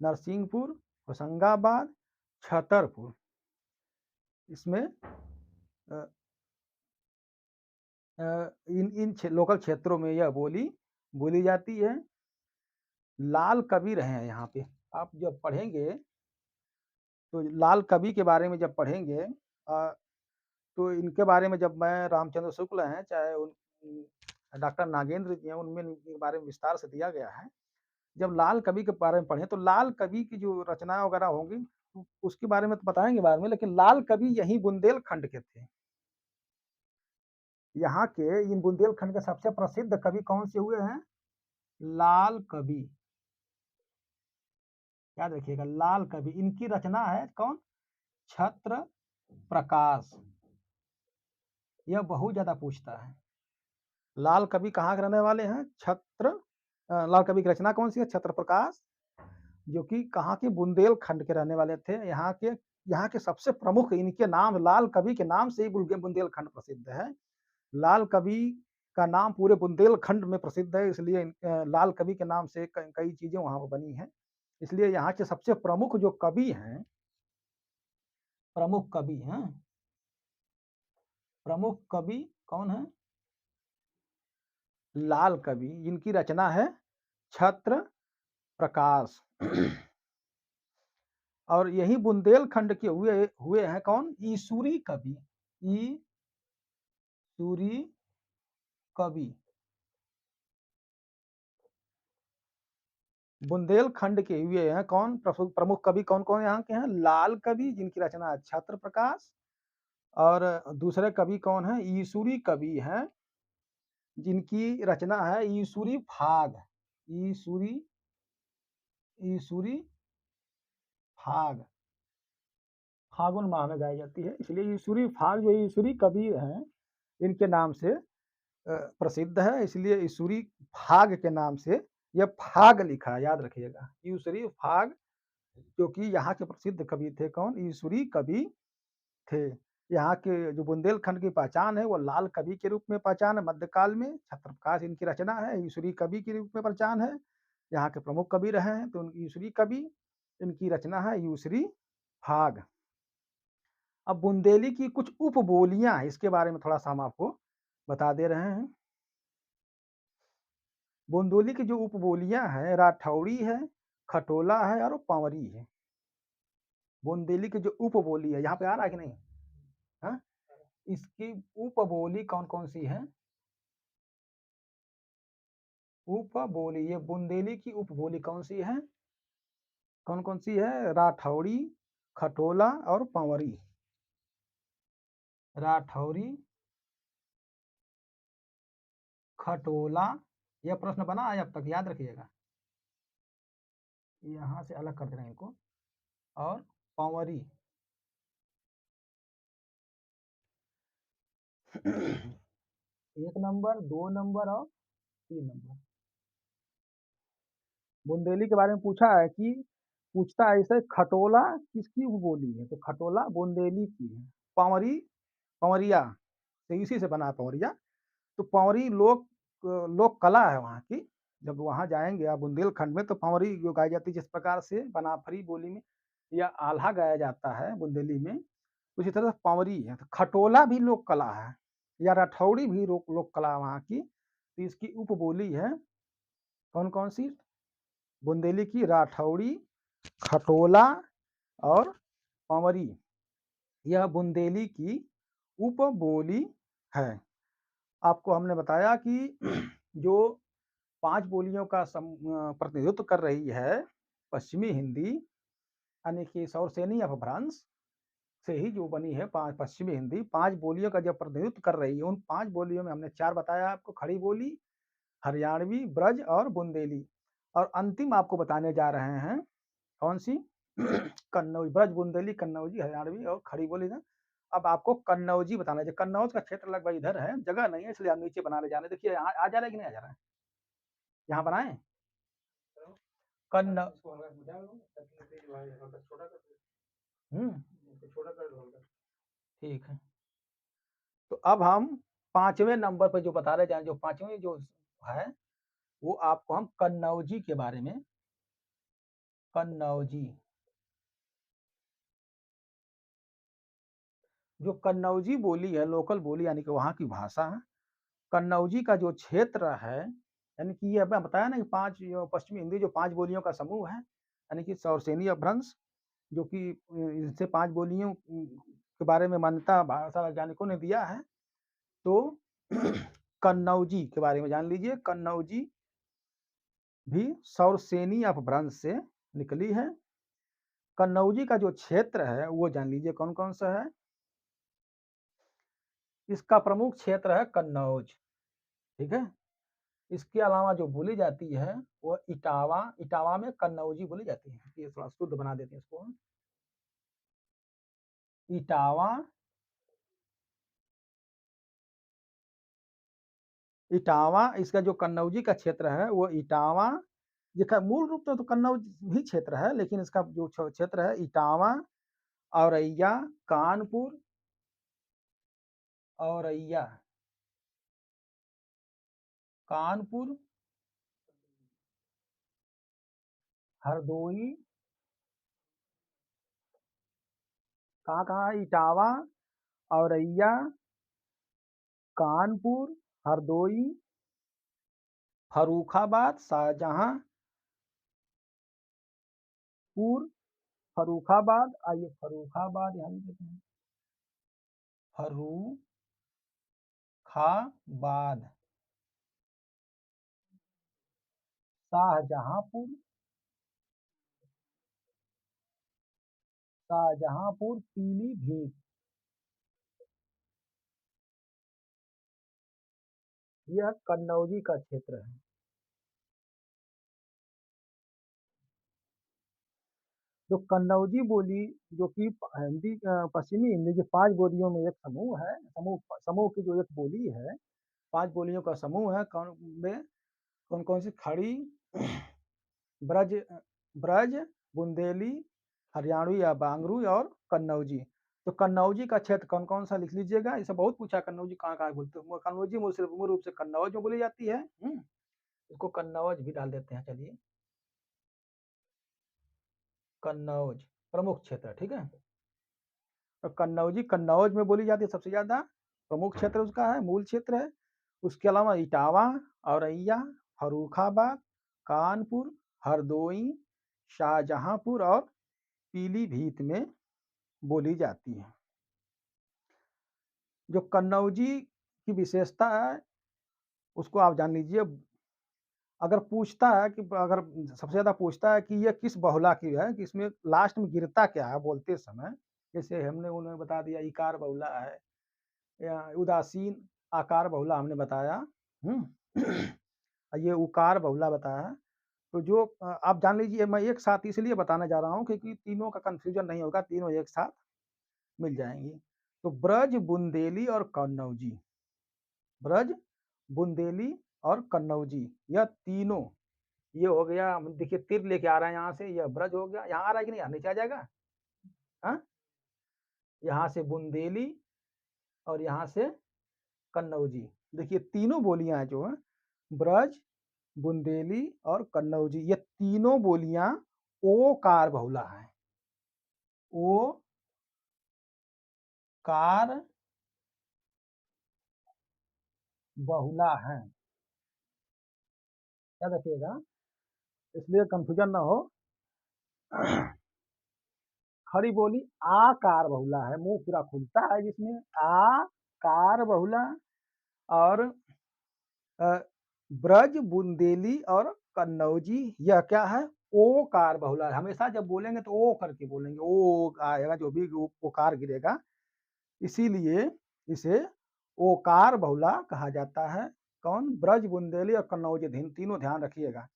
नरसिंहपुर, होशंगाबाद, छतरपुर, इसमें अ इन इन लोकल क्षेत्रों में यह बोली बोली जाती है। लाल कबीर हैं यहाँ पे। आप जब पढ़ेंगे तो लाल कवि के बारे में जब पढ़ेंगे तो इनके बारे में जब मैं रामचंद्र शुक्ल हैं, चाहे डॉक्टर नागेंद्र जी हैं, उनमें इनके बारे में विस्तार से दिया गया है। जब लाल कवि के बारे में पढ़ें तो लाल कवि की जो रचना वगैरह होंगी उसके बारे में तो बताएंगे बाद में, लेकिन लाल कवि यही बुंदेलखंड के थे। यहाँ के इन बुंदेलखंड के सबसे प्रसिद्ध कवि कौन से हुए हैं? लाल कवि। याद रखिएगा, लाल कवि। इनकी रचना है कौन? छत्र प्रकाश। यह बहुत ज्यादा पूछता है। लाल कवि कहाँ के रहने वाले हैं? लाल कवि की रचना कौन सी है? छत्र प्रकाश, जो कि कहाँ के? बुंदेलखंड के रहने वाले थे। यहाँ के सबसे प्रमुख, इनके नाम, लाल कवि के नाम से ही बुंदेलखंड प्रसिद्ध है। लाल कवि का नाम पूरे बुंदेलखंड में प्रसिद्ध है, इसलिए लाल कवि के नाम से कई चीजें वहां पर बनी हैं। इसलिए यहाँ के सबसे प्रमुख जो कवि हैं, प्रमुख कवि कौन है? लाल कवि। इनकी रचना है छत्र प्रकाश। और यही बुंदेलखंड के हुए हुए हैं कौन? ईसुरी कवि। ईसुरी कवि बुंदेलखंड के हुए हैं कौन? प्रमुख कवि कौन कौन यहाँ के हैं? लाल कवि, जिनकी रचना है छत्र प्रकाश। और दूसरे कवि कौन है? ईसुरी कवि हैं, जिनकी रचना है ईसुरी फाग। ईसुरी फाग फागुन माह में गाई जाती है, इसलिए ईसुरी फाग जो ईसुरी कवि हैं, इनके नाम से प्रसिद्ध है। इसलिए ईसुरी फाग के नाम से यह फाग लिखा है, याद रखिएगा, ईसुरी फाग, क्योंकि यहाँ के प्रसिद्ध कवि थे कौन? ईसुरी कवि थे। यहाँ के जो बुंदेलखंड की पहचान है वो लाल कवि के रूप में पहचान है। मध्यकाल में छत्र प्रकाश इनकी रचना है, ईसुरी कवि के रूप में पहचान है। यहाँ के प्रमुख कवि रहे हैं, तो ईसुरी कवि, इनकी रचना है ईसुरी फाग। अब बुंदेली की कुछ उपबोलियां हैं, इसके बारे में थोड़ा सा हम आपको बता दे रहे हैं। बुंदेली की जो उपबोलियां हैं, राठौड़ी है, खटोला है और पंवरी है। बुंदेली की जो उपबोली है, यहाँ पे आ रहा है कि नहीं? हाँ, इसकी उपबोली कौन कौन सी है? उपबोली, ये बुंदेली की उपबोली कौन सी है? कौन कौन सी है? राठौड़ी, खटोला और पंवरी। राठौरी, खटोला, यह प्रश्न बना है अब तक, याद रखिएगा, यहाँ से अलग कर दे रहे हैं इनको। और पंवरी। एक नंबर, 2 नंबर और 3 नंबर। बुंदेली के बारे में पूछा है कि पूछता है इसे, खटोला किसकी उपबोली है? तो खटोला बुंदेली की है। पंवरी, पंवरिया, तो इसी से बना है पंवरिया। तो पंवरी लोक कला है वहाँ की। जब वहाँ जाएंगे आप बुंदेलखंड में, तो पंवरी जो गाई जाती है, जिस प्रकार से बनाफरी बोली में या आल्हा गाया जाता है बुंदेली में, उसी तरह पंवरी है। तो खटोला भी लोक कला है, या राठौड़ी भी लोक कला है वहाँ की। तो इसकी उपबोली है कौन कौन सी? बुंदेली की राठौड़ी, खटोला और पंवरी, यह बुंदेली की उपबोली है। आपको हमने बताया कि जो 5 बोलियों का प्रतिनिधित्व कर रही है पश्चिमी हिंदी, यानी कि सौरसेनी अपभ्रंश से ही जो बनी है पश्चिमी हिंदी, 5 बोलियों का जब प्रतिनिधित्व कर रही है, उन 5 बोलियों में हमने 4 बताया आपको, खड़ी बोली, हरियाणवी, ब्रज और बुंदेली। और अंतिम आपको बताने जा रहे हैं कौन सी? कन्नौज, ब्रज, बुंदेली, कन्नौजी, हरियाणवी और खड़ी बोली ना। अब आपको कन्नौजी बताना है। कन्नौज का क्षेत्र लगभग इधर है, जगह नहीं है, इसलिए हम नीचे बनाने जा रहे हैं। देखिए यहाँ आ जा रहा है कि नहीं आ जा रहा है? यहाँ बनाए कन्न ठीक है। तो अब हम 5वें नंबर पर जो बता रहे हैं, जो 5वें जो है, वो आपको हम कन्नौजी के बारे में, कन्नौजी जो कन्नौजी बोली है, लोकल बोली यानी कि वहाँ की भाषा है, कन्नौजी का जो क्षेत्र है, यानी कि ये मैं बताया ना कि 5 जो पश्चिमी हिंदी जो 5 बोलियों का समूह है, यानी कि सौरसेनी अपभ्रंश जो कि इनसे 5 बोलियों के बारे में मान्यता भाषा वैज्ञानिकों ने दिया है। तो कन्नौजी के बारे में जान लीजिए, कन्नौजी भी सौरसेनी अपभ्रंश से निकली है। कन्नौजी का जो क्षेत्र है वो जान लीजिए कौन-कौन सा है। इसका प्रमुख क्षेत्र है कन्नौज, ठीक है? इसके अलावा जो बोली जाती है वो इटावा, इटावा में कन्नौजी बोली जाती है। ये थोड़ा शुद्ध बना देते हैं इसको। इटावा, इटावा इसका जो कन्नौजी का क्षेत्र है वो इटावा, देखा मूल रूप से तो कन्नौज ही क्षेत्र है, लेकिन इसका जो क्षेत्र है इटावा, औरैया, कानपुर, औरैया, कानपुर, हरदोई, कहाँ-कहाँ है? इटावा, औरैया, कानपुर, हरदोई, फर्रुखाबाद, शाहजहांपुर, फर्रुखाबाद, आइए फर्रुखाबाद यहाँ लिख देते हैं। फर्रुखाबाद, शाहजहांपुर, शाहजहांपुर, पीलीभीत, यह कन्नौजी का क्षेत्र है। जो कन्नौजी बोली जो कि हिंदी पश्चिमी हिंदी की 5 बोलियों में एक समूह है, समूह समूह की जो एक बोली है, 5 बोलियों का समूह है, कौन-कौन सी? खड़ी, ब्रज ब्रज, बुंदेली, हरियाणवी या बांगरू और कन्नौजी। तो कन्नौजी का क्षेत्र कौन-कौन सा लिख लीजिएगा। इसे बहुत पूछा कन्नौजी कहाँ-कहाँ बोलते हो? कन्नौजी मूल रूप से कन्नौज में बोली जाती है। इसको कन्नौज भी डाल देते हैं, चलिए। कन्नौज प्रमुख क्षेत्र, ठीक है। तो कन्नौजी कन्नौज में बोली जाती है सबसे ज्यादा, प्रमुख क्षेत्र उसका है, मूल क्षेत्र है। उसके अलावा इटावा, औरैया, फर्रुखाबाद, कानपुर, हरदोई, शाहजहांपुर और पीलीभीत में बोली जाती है। जो कन्नौजी की विशेषता है उसको आप जान लीजिए। अगर पूछता है कि अगर सबसे ज़्यादा पूछता है कि ये किस बहुला की है, कि इसमें लास्ट में गिरता क्या है बोलते समय, जैसे हमने उन्हें बता दिया इकार बहुला है या उदासीन आकार बहुला हमने बताया, ये उकार बहुला बताया। तो जो आप जान लीजिए, मैं एक साथ इसलिए बताने जा रहा हूँ क्योंकि तीनों का कन्फ्यूजन नहीं होगा, तीनों एक साथ मिल जाएंगी। तो ब्रज, बुंदेली और कन्नौजी, ब्रज, बुंदेली और कन्नौजी, यह तीनों, ये हो गया। देखिए तीर लेके आ रहे हैं यहाँ से, यह ब्रज हो गया, यहाँ आ रहा है कि नहीं, नीचे आ जाएगा। हाँ, यहाँ से बुंदेली और यहाँ से कन्नौजी। देखिए तीनों बोलियां जो हैं, ब्रज, बुंदेली और कन्नौजी, ये तीनों बोलियां ओ कार बहुला है। ओ कार बहुला है, याद रखिएगा, इसलिए कंफ्यूजन ना हो। खड़ी बोली आकार बहुला है, मुंह पूरा खुलता है जिसमें, आ कार बहुला। और ब्रज, बुंदेली और कन्नौजी यह क्या है? ओ कार बहुला है। हमेशा जब बोलेंगे तो ओ करके बोलेंगे, ओ आएगा, जो भी ओकार गिरेगा, इसीलिए इसे ओकार बहुला कहा जाता है। कौन? ब्रज, बुंदेली और कन्नौजी, तीनों ध्यान रखिएगा।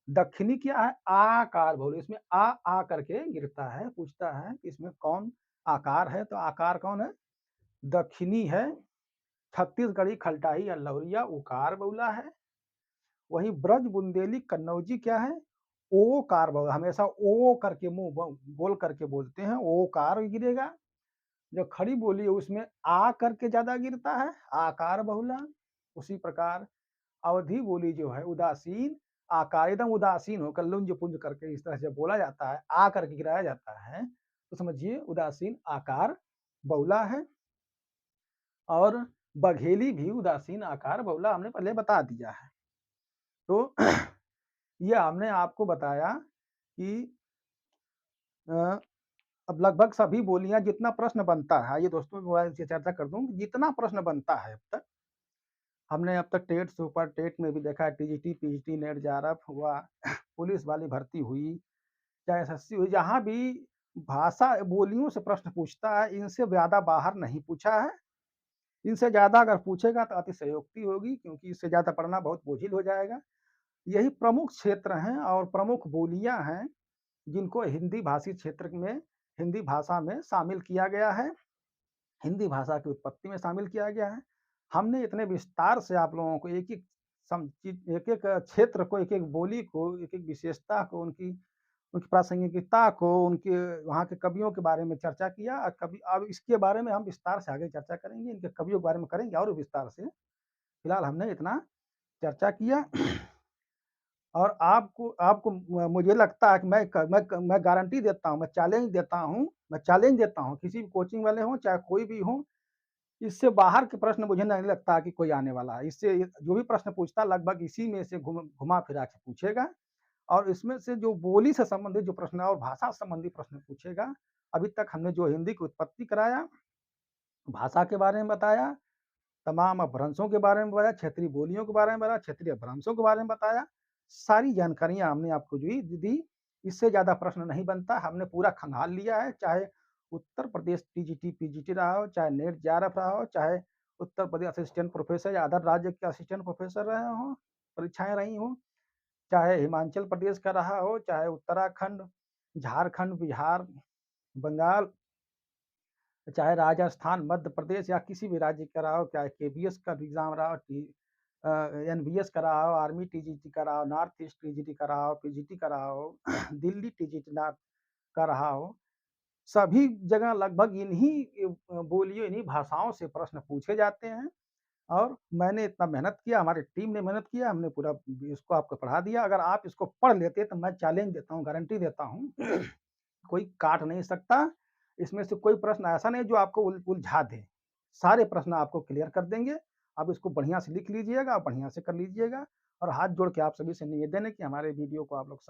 दक्षिणी क्या है? आकार बहुला, इसमें आ करके गिरता है। पूछता है इसमें कौन आकार है, तो आकार कौन है? दक्षिणी है। छत्तीसगढ़ी, खलटाही या लौरिया उकार बहुला है। वहीं ब्रज, बुंदेली, कन्नौजी क्या है? ओ कार बहुला, हमेशा ओ करके मुंह गोल करके बोलते हैं, ओ कार गिरेगा। जो खड़ी बोली है उसमें आ करके ज्यादा गिरता है, आकार बहुला। उसी प्रकार अवधि बोली जो है उदासीन आकार, एकदम उदासीन होकर लुंज पुंज करके इस तरह से बोला जाता है, आ करके गिराया जाता है, तो समझिए उदासीन आकार बहुला है। और बघेली भी उदासीन आकार बहुला हमने पहले बता दिया है। तो ये हमने आपको बताया कि अ, अब लगभग सभी बोलियाँ जितना प्रश्न बनता है, आइए दोस्तों मैं से चर्चा कर दूँ, जितना प्रश्न बनता है अब तक, हमने अब तक टेट, सुपर टेट में भी देखा है, टीजीटी, पीजीटी, नेट, जेआरएफ हुआ, पुलिस वाली भर्ती हुई, चाहे एसएससी हुई, जहाँ भी भाषा बोलियों से प्रश्न पूछता है, इनसे ज़्यादा बाहर नहीं पूछा है। इनसे ज़्यादा अगर पूछेगा तो अतिशयोक्ति होगी, क्योंकि इससे ज़्यादा पढ़ना बहुत बोझिल हो जाएगा। यही प्रमुख क्षेत्र हैं और प्रमुख बोलियाँ हैं, जिनको हिंदी भाषी क्षेत्र में, हिंदी भाषा में शामिल किया गया है, हिंदी भाषा की उत्पत्ति में शामिल किया गया है। हमने इतने विस्तार से आप लोगों को एक-एक एक-एक क्षेत्र को, एक-एक बोली को, एक-एक विशेषता को, उनकी उनकी प्रासंगिकता को, उनके वहाँ के कवियों के बारे में चर्चा किया। कवि अब इसके बारे में हम विस्तार से आगे चर्चा करेंगे, इनके कवियों के बारे में करेंगे और विस्तार से। फिलहाल हमने इतना चर्चा किया। और आपको आपको मुझे लगता है कि मैं गारंटी देता हूँ, मैं चैलेंज देता हूँ, किसी भी कोचिंग वाले हों, चाहे कोई भी हो, इससे बाहर के प्रश्न मुझे नहीं लगता कि कोई आने वाला है। इससे जो भी प्रश्न पूछता है लगभग इसी में से घुमा-फिरा के पूछेगा, और इसमें से जो बोली से संबंधित जो प्रश्न है और भाषा से संबंधित प्रश्न पूछेगा। अभी तक हमने जो हिंदी की उत्पत्ति कराया, भाषा के बारे में बताया, तमाम अपभ्रंशों के बारे में बताया, क्षेत्रीय बोलियों के बारे में बताया, क्षेत्रीय अपभ्रंशों के बारे में बताया। सारी जानकारियाँ हमने आपको दी। इससे ज़्यादा प्रश्न नहीं बनता। हमने पूरा खंगाल लिया है, चाहे उत्तर प्रदेश टीजीटी, पीजीटी रहा हो, चाहे नेट जेआरएफ रहा हो, चाहे उत्तर प्रदेश असिस्टेंट प्रोफ़ेसर या अदर राज्य के असिस्टेंट प्रोफ़ेसर रहे हों, परीक्षाएँ रही हों, चाहे हिमाचल प्रदेश का रहा हो, चाहे उत्तराखंड, झारखंड, बिहार, बंगाल, चाहे राजस्थान, मध्य प्रदेश या किसी भी राज्य का रहा हो, चाहे केबीएस का एग्ज़ाम रहा हो, एनबीएस का रहा हो, आर्मी टीजीटी का रहा हो, नॉर्थ ईस्ट टीजीटी का रहा हो, पीजीटी का रहा हो, दिल्ली टीजीटी नॉर्थ का रहा हो, सभी जगह लगभग इन्हीं बोलियों, इन्हीं भाषाओं से प्रश्न पूछे जाते हैं। और मैंने इतना मेहनत किया, हमारी टीम ने मेहनत किया, हमने पूरा इसको आपको पढ़ा दिया। अगर आप इसको पढ़ लेते तो मैं चैलेंज देता हूँ, गारंटी देता हूँ, कोई काट नहीं सकता। इसमें से कोई प्रश्न ऐसा नहीं जो आपको उलझा दे। सारे प्रश्न आपको क्लियर कर देंगे। आप इसको बढ़िया से लिख लीजिएगा, बढ़िया से कर लीजिएगा, और हाथ जोड़ के आप सभी से निवेदन है कि हमारे वीडियो को आप लोग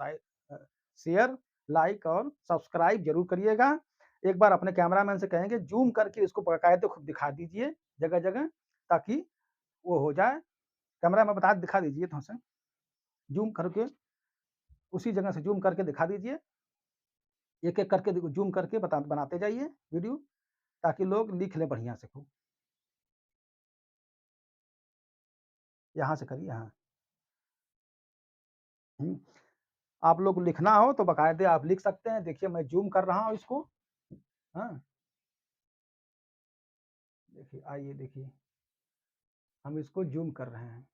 शेयर, लाइक और सब्सक्राइब ज़रूर करिएगा। एक बार अपने कैमरामैन से कहेंगे ज़ूम करके इसको बाकायदे खूब दिखा दीजिए जगह-जगह, ताकि वो हो जाए। कैमरा में बता दिखा दीजिए थोड़ा सा, ज़ूम करके उसी जगह से ज़ूम करके दिखा दीजिए। एक-एक करके देखो, ज़ूम करके बनाते जाइए वीडियो, ताकि लोग लिख लें बढ़िया से खूब। यहाँ से करिए, हाँ। हुँ। आप लोग को लिखना हो तो बाकायदे आप लिख सकते हैं। देखिए मैं ज़ूम कर रहा हूँ इसको, हाँ। देखिए, आइए देखिए, हम इसको ज़ूम कर रहे हैं।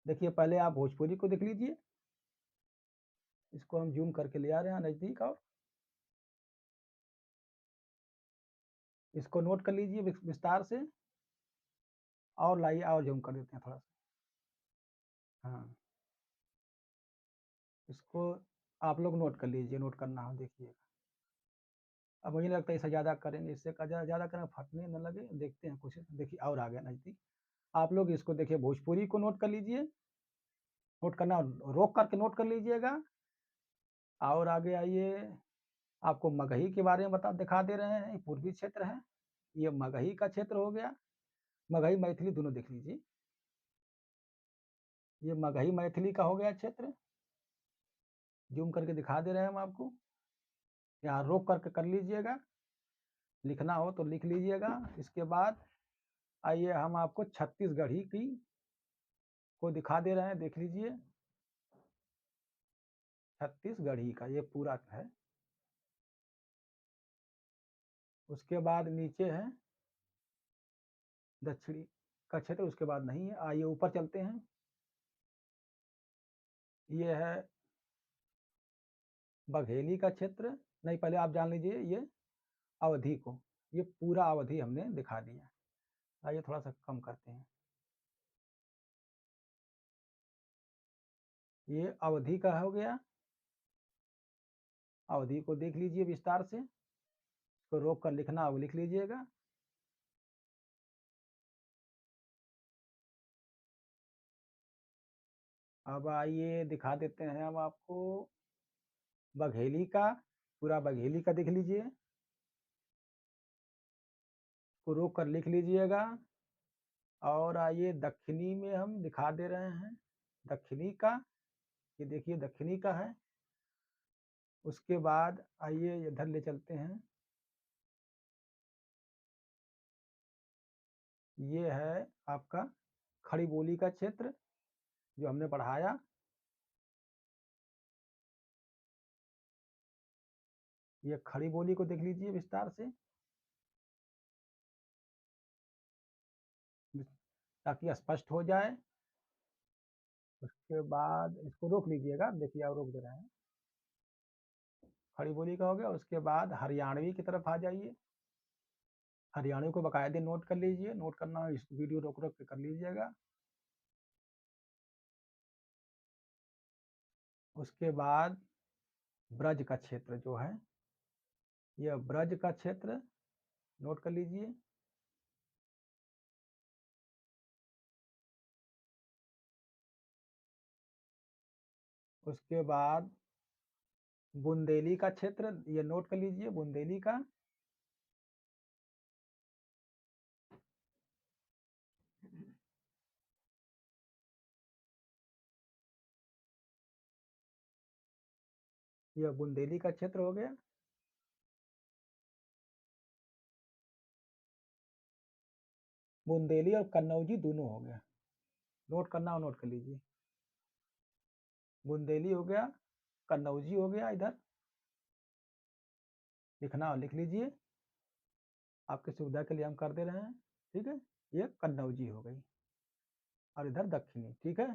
देखिए पहले आप भोजपुरी को देख लीजिए, इसको हम ज़ूम करके ले आ रहे हैं नज़दीक, और इसको नोट कर लीजिए विस्तार से, और लाइए और ज़ूम कर देते हैं थोड़ा-सा। हाँ, इसको आप लोग नोट कर लीजिए, नोट करना हो देखिए। अब मुझे नहीं लगता इससे ज़्यादा करेंगे, इससे ज़्यादा करें फटने ना लगे, देखते हैं कोशिश। देखिए और आ गया नज़दीक। आप लोग इसको देखिए, भोजपुरी को नोट कर लीजिए, नोट करना रोक करके नोट कर लीजिएगा, और आगे आइए। आपको मगही के बारे में दिखा दे रहे हैं, ये पूर्वी क्षेत्र है, ये मगही का क्षेत्र हो गया। मगही मैथिली दोनों देख लीजिए, ये मगही मैथिली का हो गया क्षेत्र, जूम करके दिखा दे रहे हैं हम आपको। यहाँ रोक करके कर लीजिएगा, लिखना हो तो लिख लीजिएगा। इसके बाद आइए हम आपको छत्तीसगढ़ी की को दिखा दे रहे हैं, देख लीजिए। छत्तीसगढ़ी का ये पूरा है। उसके बाद नीचे है दक्षिणी का क्षेत्र, उसके बाद नहीं है। आइए ऊपर चलते हैं। ये है बघेली का क्षेत्र। नहीं, पहले आप जान लीजिए ये अवधि को, ये पूरा अवधि हमने दिखा दिया। आइए थोड़ा सा कम करते हैं। ये अवधि का हो गया, अवधि को देख लीजिए विस्तार से। इसको रोक कर लिखना हो लिख लीजिएगा। अब आइए दिखा देते हैं हम आपको बघेली का, पूरा बघेली का देख लीजिए, को रोक कर लिख लीजिएगा। और आइए दक्षिणी में हम दिखा दे रहे हैं, दक्षिणी का, ये देखिए दक्षिणी का है। उसके बाद आइए इधर ले चलते हैं, ये है आपका खड़ी बोली का क्षेत्र जो हमने पढ़ाया। ये खड़ी बोली को देख लीजिए विस्तार से, ताकि स्पष्ट हो जाए। उसके बाद इसको रोक लीजिएगा, देखिए आप रोक दे रहे हैं, खड़ी बोली का हो गया। उसके बाद हरियाणवी की तरफ आ जाइए, हरियाणवी को बाकायदे नोट कर लीजिए, नोट करना इस वीडियो रोक रोक के कर लीजिएगा। उसके बाद ब्रज का क्षेत्र जो है, यह ब्रज का क्षेत्र नोट कर लीजिए। उसके बाद बुंदेली का क्षेत्र, ये नोट कर लीजिए, बुंदेली का। यह बुंदेली का क्षेत्र हो गया। बुंदेली और कन्नौजी दोनों हो गया, नोट करना हो नोट कर लीजिए। बुंदेली हो गया, कन्नौजी हो गया, इधर लिखना हो लिख लीजिए, आपकी सुविधा के लिए हम कर दे रहे हैं। ठीक है, ये कन्नौजी हो गई और इधर दक्षिणी। ठीक है।